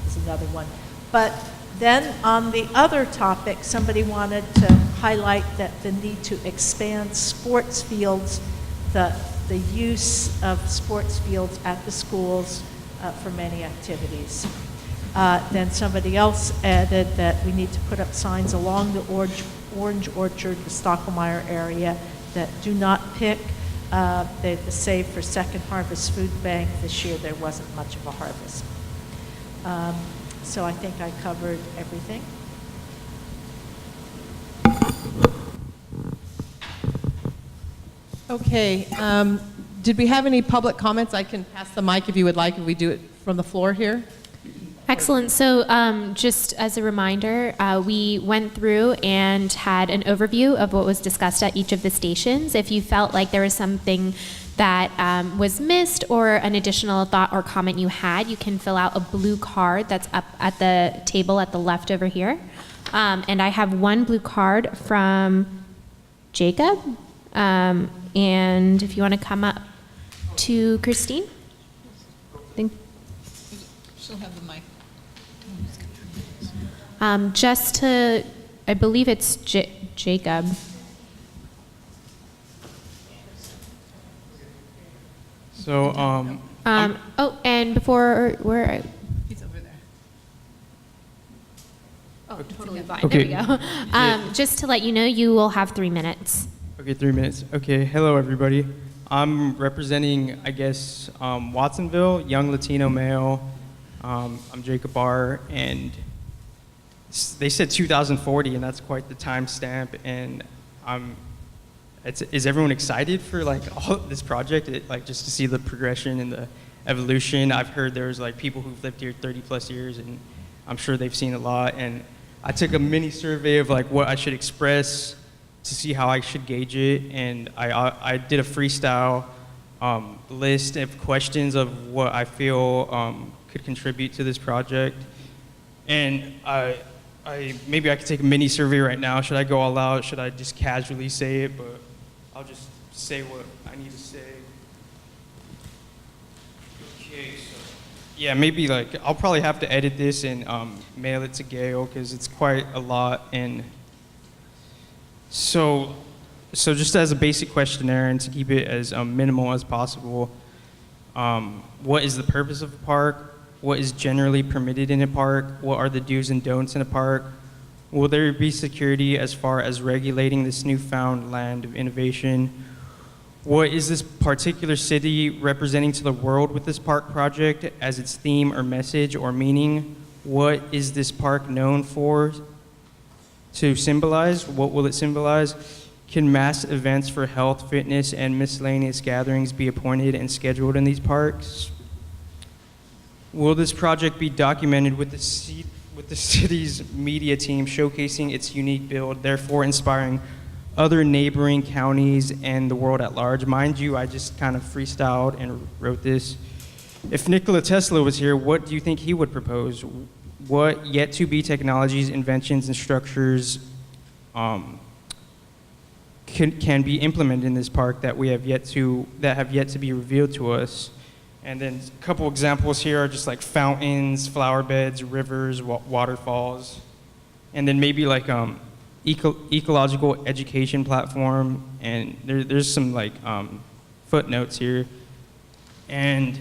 Is another one. But then on the other topic, somebody wanted to highlight that the need to expand sports fields, the use of sports fields at the schools for many activities. Then somebody else added that we need to put up signs along the Orange Orchard, the Stockholmeyer area, that do not pick. They save for Second Harvest Food Bank. This year there wasn't much of a harvest. So I think I covered everything. Okay. Did we have any public comments? I can pass the mic if you would like, if we do it from the floor here. Excellent. So just as a reminder, we went through and had an overview of what was discussed at each of the stations. If you felt like there was something that was missed or an additional thought or comment you had, you can fill out a blue card that's up at the table at the left over here. And I have one blue card from Jacob. And if you want to come up to Christine. She'll have the mic. Just to, I believe it's Jacob. So, oh, and before, where? he's over there. Oh, totally fine. Okay. There we go. Just to let you know, you will have 3 minutes. Okay, 3 minutes. Okay, hello everybody. I'm representing, I guess, Watsonville, young Latino male. I'm Jacob R. And they said 2040, and that's quite the timestamp. And is everyone excited for like all this project? Like just to see the progression and the evolution. I've heard there's like people who've lived here 30 plus years, and I'm sure they've seen a lot. And I took a mini survey of like what I should express to see how I should gauge it, and I did a freestyle list of questions of what I feel could contribute to this project. And maybe I could take a mini survey right now. Should I go all out? Should I just casually say it? But I'll just say what I need to say. Okay, so yeah, maybe like I'll probably have to edit this and mail it to Gail because it's quite a lot. And so just as a basic questionnaire and to keep it as minimal as possible, what is the purpose of a park? What is generally permitted in a park? What are the do's and don'ts in a park? Will there be security as far as regulating this newfound land of innovation? What is this particular city representing to the world with this park project as its theme or message or meaning? What is this park known for to symbolize? What will it symbolize? Can mass events for health, fitness, and miscellaneous gatherings be appointed and scheduled in these parks? Will this project be documented with the city's media team showcasing its unique build, therefore inspiring other neighboring counties and the world at large? Mind you, I just kind of freestyled and wrote this. If Nikola Tesla was here, what do you think he would propose? What yet-to-be technologies, inventions, and structures can be implemented in this park that have yet to be revealed to us? And then a couple examples here are just like fountains, flower beds, rivers, waterfalls, and then maybe like ecological education platform. And there's some like footnotes here. And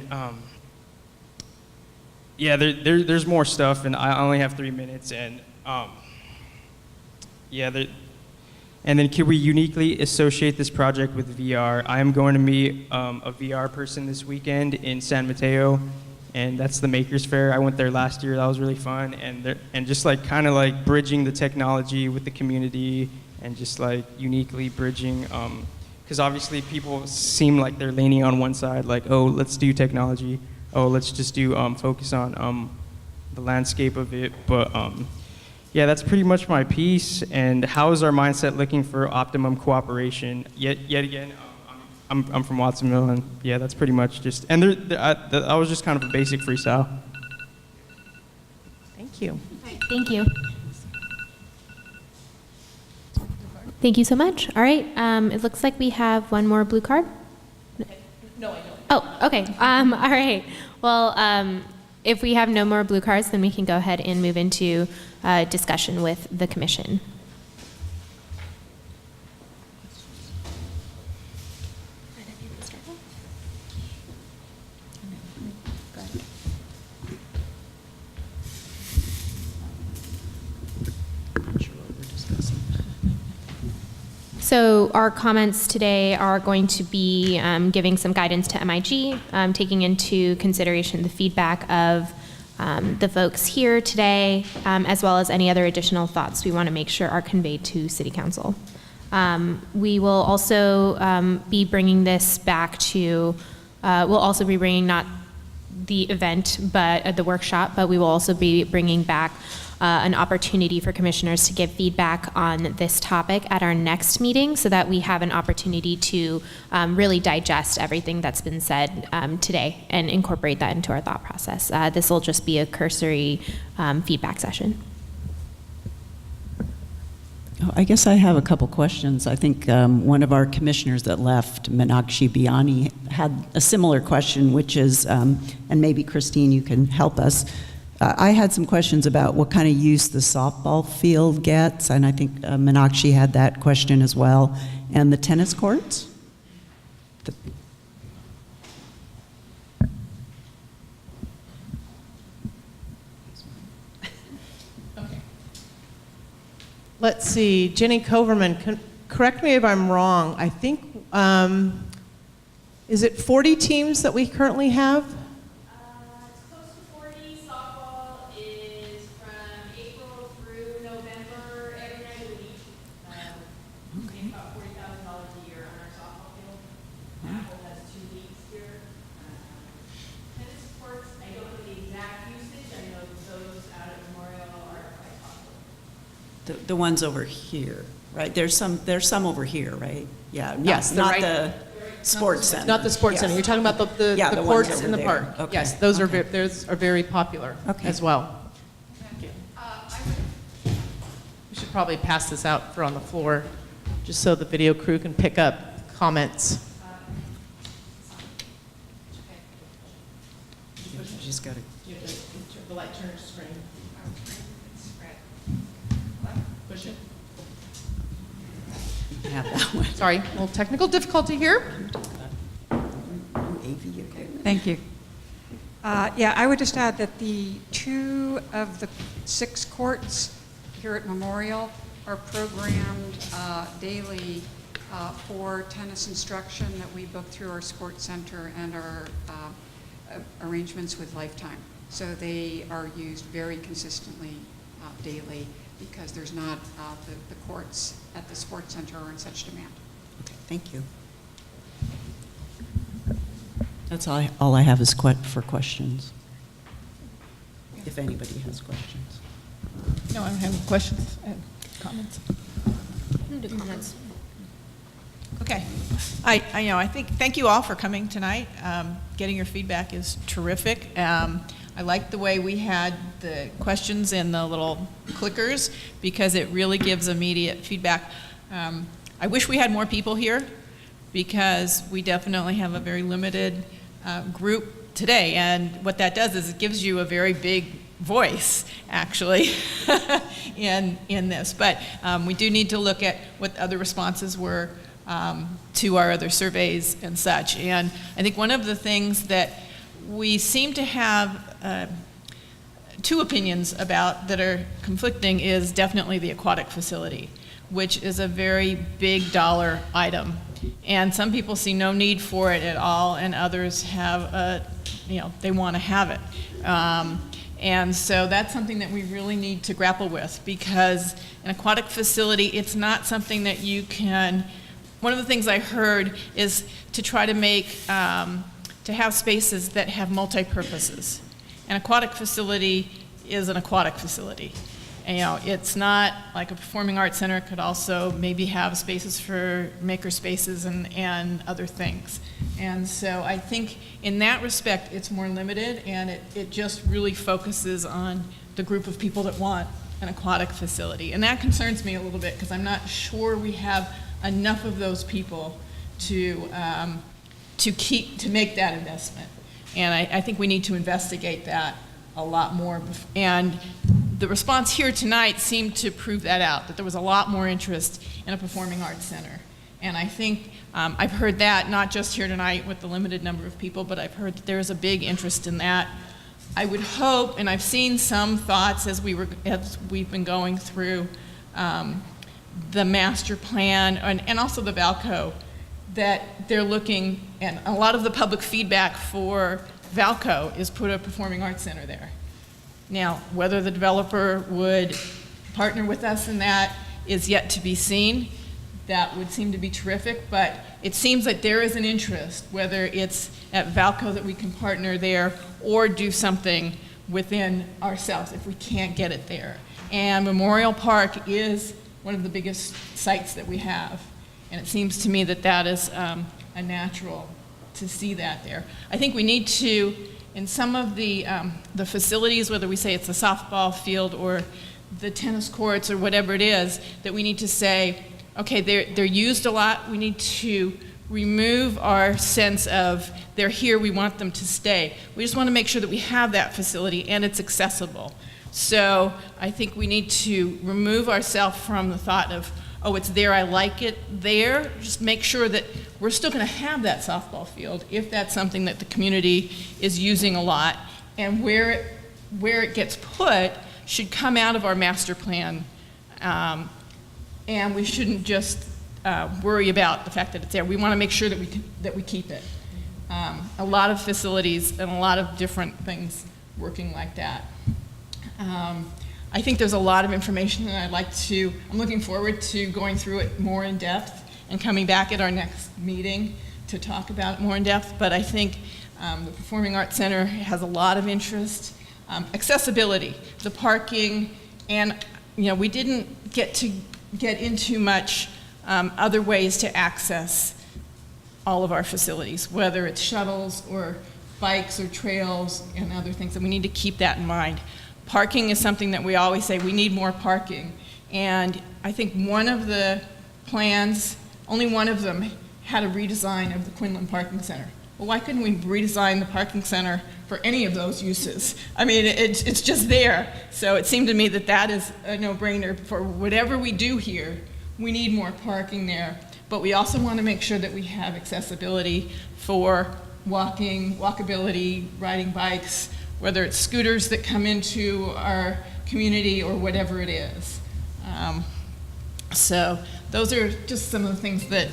yeah, there's more stuff, and I only have 3 minutes. And yeah, and then can we uniquely associate this project with VR? I am going to meet a VR person this weekend in San Mateo, and that's the Makers Fair. I went there last year. That was really fun. And just like kind of like bridging the technology with the community and just like uniquely bridging, because obviously people seem like they're leaning on one side, like, oh, let's do technology. Oh, let's just do focus on the landscape of it. But yeah, that's pretty much my piece. And how is our mindset looking for optimum cooperation? Yet again, I'm from Watsonville, and yeah, that's pretty much just. And I was just kind of a basic freestyle. Thank you. Thank you. Thank you so much. All right. It looks like we have one more blue card. No, I don't. Oh, okay. All right. Well, if we have no more blue cards, then we can go ahead and move into discussion with the commission. So our comments today are going to be giving some guidance to MIG, taking into consideration the feedback of the folks here today, as well as any other additional thoughts we want to make sure are conveyed to City Council. We will also be bringing this back to, we'll also be bringing not the event, but the workshop, but we will also be bringing back an opportunity for commissioners to give feedback on this topic at our next meeting so that we have an opportunity to really digest everything that's been said today and incorporate that into our thought process. This will just be a cursory feedback session. I guess I have a couple questions. I think one of our commissioners that left, Meenakshi Biani, had a similar question, which is, and maybe Christine, you can help us. I had some questions about what kind of use the softball field gets, and I think Meenakshi had that question as well, and the tennis courts. Let's see, Jenny Coverman, correct me if I'm wrong. I think, is it 40 teams that we currently have? It's close to 40. Softball is from April through November, every night of the week. We make about $40,000 a year on our softball field. Apple has 2 leagues here. Tennis courts, I don't know the exact usage. I know those out at Memorial are quite popular. The ones over here, right? There's some over here, right? Yeah. Yes, Not right- the sports center. Not the sports center. You're talking about the Yeah, the ones courts over in the there. park. Okay. Yes, those are Okay. those are very popular Okay. as well. We should probably pass this out for on the floor, just so the video crew can pick up comments. You just got to. The light turner screen. Push it. Have that one. Sorry, a little technical difficulty here. Thank you. Yeah, I would just add that the 2 of the 6 courts here at Memorial are programmed daily for tennis instruction that we book through our sports center and our arrangements with Lifetime. So they are used very consistently daily because there's not the courts at the sports center are in such demand. Okay, thank you. That's all I have is for questions. If anybody has questions. No, I don't have any questions. I have comments. Comments. Okay. I think, thank you all for coming tonight. Getting your feedback is terrific. I like the way we had the questions in the little clickers because it really gives immediate feedback. I wish we had more people here because we definitely have a very limited group today, and what that does is it gives you a very big voice, actually, in this. But we do need to look at what other responses were to our other surveys and such. And I think one of the things that we seem to have 2 opinions about that are conflicting is definitely the aquatic facility, which is a very big dollar item. And some people see no need for it at all, and others have, they want to have it. And so that's something that we really need to grapple with because an aquatic facility, it's not something that you can, one of the things I heard is to try to make, to have spaces that have multi-purposes. An aquatic facility is an aquatic facility. And, it's not like a performing arts center could also maybe have spaces for maker spaces and other things. And so I think in that respect, it's more limited and it just really focuses on the group of people that want an aquatic facility. And that concerns me a little bit because I'm not sure we have enough of those people to make that investment. And I think we need to investigate that a lot more. And the response here tonight seemed to prove that out, that there was a lot more interest in a performing arts center. And I think I've heard that not just here tonight with the limited number of people, but I've heard that there is a big interest in that. I would hope, and I've seen some thoughts as we've been going through the master plan and also the Valco, that they're looking, and a lot of the public feedback for Valco is put a performing arts center there. Now, whether the developer would partner with us in that is yet to be seen. That would seem to be terrific, but it seems like there is an interest, whether it's at Valco that we can partner there or do something within ourselves if we can't get it there. And Memorial Park is one of the biggest sites that we have, and it seems to me that that is a natural to see that there. I think we need to, in some of the facilities, whether we say it's a softball field or the tennis courts or whatever it is, that we need to say, okay, they're used a lot. We need to remove our sense of they're here, we want them to stay. We just want to make sure that we have that facility and it's accessible. So I think we need to remove ourselves from the thought of, oh, it's there, I like it there. Just make sure that we're still going to have that softball field if that's something that the community is using a lot. And where it gets put should come out of our master plan. And we shouldn't just worry about the fact that it's there. We want to make sure that we keep it. A lot of facilities and a lot of different things working like that. I think there's a lot of information and I'm looking forward to going through it more in depth and coming back at our next meeting to talk about it more in depth. But I think the Performing Arts Center has a lot of interest. Accessibility, the parking, and we didn't get into much other ways to access all of our facilities, whether it's shuttles or bikes or trails and other things, and we need to keep that in mind. Parking is something that we always say, we need more parking. And I think one of the plans, only one of them, had a redesign of the Quinlan Parking Center. Well, why couldn't we redesign the parking center for any of those uses? I mean, it's just there. So it seemed to me that that is a no-brainer. For whatever we do here, we need more parking there. But we also want to make sure that we have accessibility for walkability, riding bikes, whether it's scooters that come into our community or whatever it is. So those are just some of the things that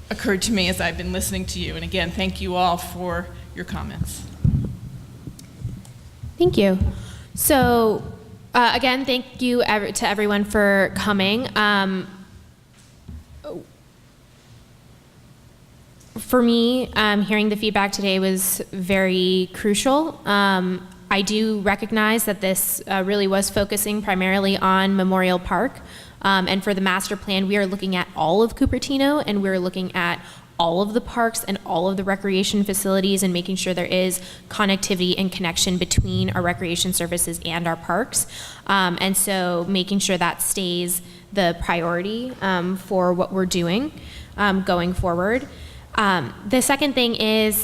occurred to me as I've been listening to you. And again, thank you all for your comments. Thank you. So again, thank you to everyone for coming. For me, hearing the feedback today was very crucial. I do recognize that this really was focusing primarily on Memorial Park. And for the master plan, we are looking at all of Cupertino, and we're looking at all of the parks and all of the recreation facilities and making sure there is connectivity and connection between our recreation services and our parks. And so making sure that stays the priority for what we're doing going forward. The second thing is,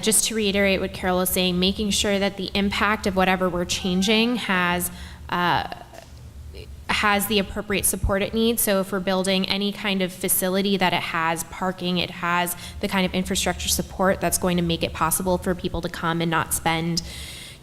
just to reiterate what Carol was saying, making sure that the impact of whatever we're changing has the appropriate support it needs. So if we're building any kind of facility, that it has parking, it has the kind of infrastructure support that's going to make it possible for people to come and not spend,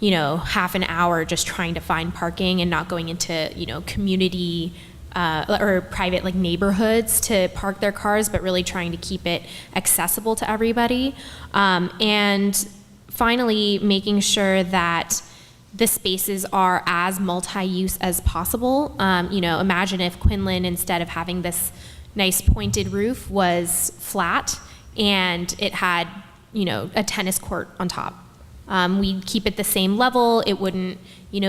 half an hour just trying to find parking and not going into, community or private neighborhoods to park their cars, but really trying to keep it accessible to everybody. And finally, making sure that the spaces are as multi-use as possible. Imagine if Quinlan, instead of having this nice pointed roof, was flat and it had, a tennis court on top. We'd keep it the same level. It wouldn't,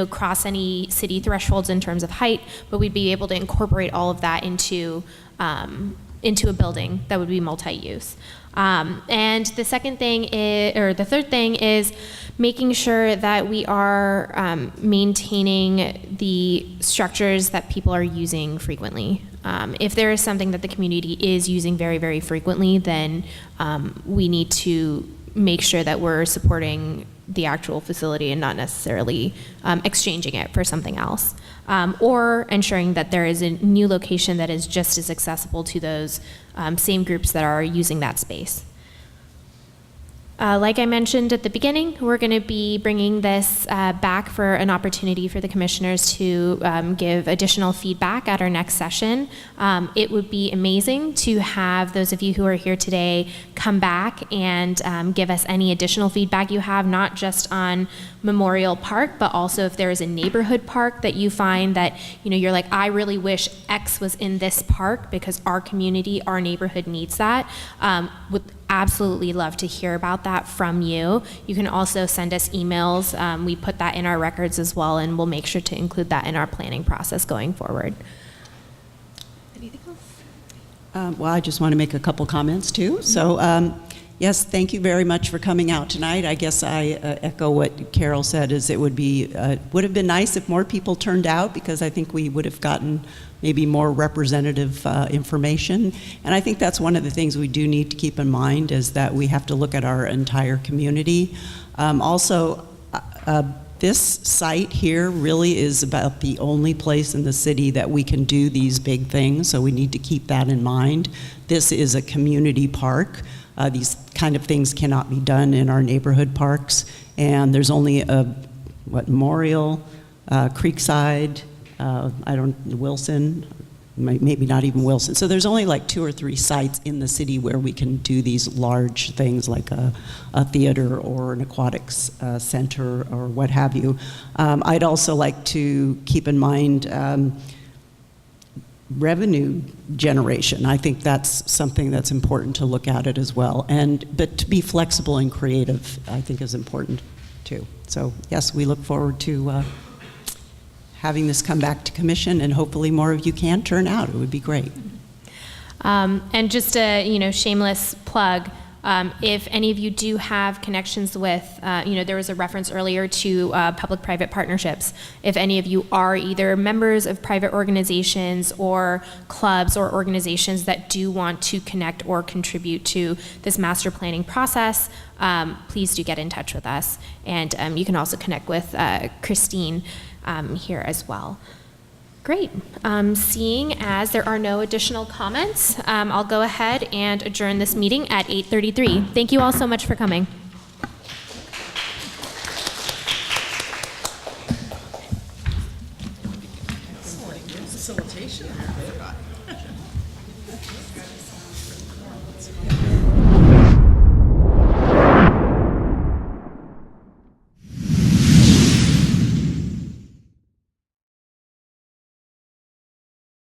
cross any city thresholds in terms of height, but we'd be able to incorporate all of that into a building that would be multi-use. And the third thing is making sure that we are maintaining the structures that people are using frequently. If there is something that the community is using very, very frequently, then we need to make sure that we're supporting the actual facility and not necessarily exchanging it for something else. Or ensuring that there is a new location that is just as accessible to those same groups that are using that space. Like I mentioned at the beginning, we're going to be bringing this back for an opportunity for the commissioners to give additional feedback at our next session. It would be amazing to have those of you who are here today come back and give us any additional feedback you have, not just on Memorial Park, but also if there is a neighborhood park that you find that, you're like, I really wish X was in this park because our community, our neighborhood needs that. Would absolutely love to hear about that from you. You can also send us emails. We put that in our records as well, and we'll make sure to include that in our planning process going forward. Anything else? Well, I just want to make a couple comments too. So, yes, thank you very much for coming out tonight. I guess I echo what Carol said, is it would have been nice if more people turned out, because I think we would have gotten maybe more representative information. And I think that's one of the things we do need to keep in mind, is that we have to look at our entire community. Also, this site here really is about the only place in the city that we can do these big things, so we need to keep that in mind. This is a community park. These kind of things cannot be done in our neighborhood parks, and there's only Memorial, Creekside, Wilson, maybe not even Wilson. So there's only like 2 or 3 sites in the city where we can do these large things like a theater or an aquatics center or what have you. I'd also like to keep in mind revenue generation. I think that's something that's important to look at it as well. But to be flexible and creative, I think, is important too. So yes, we look forward to having this come back to commission, and hopefully more of you can turn out. It would be great. And just a shameless plug. If any of you do have connections with, there was a reference earlier to public-private partnerships. If any of you are either members of private organizations or clubs or organizations that do want to connect or contribute to this master planning process, please do get in touch with us. And you can also connect with Christine here as well. Great. Seeing as there are no additional comments, I'll go ahead and adjourn this meeting at 8:33. Thank you all so much for coming.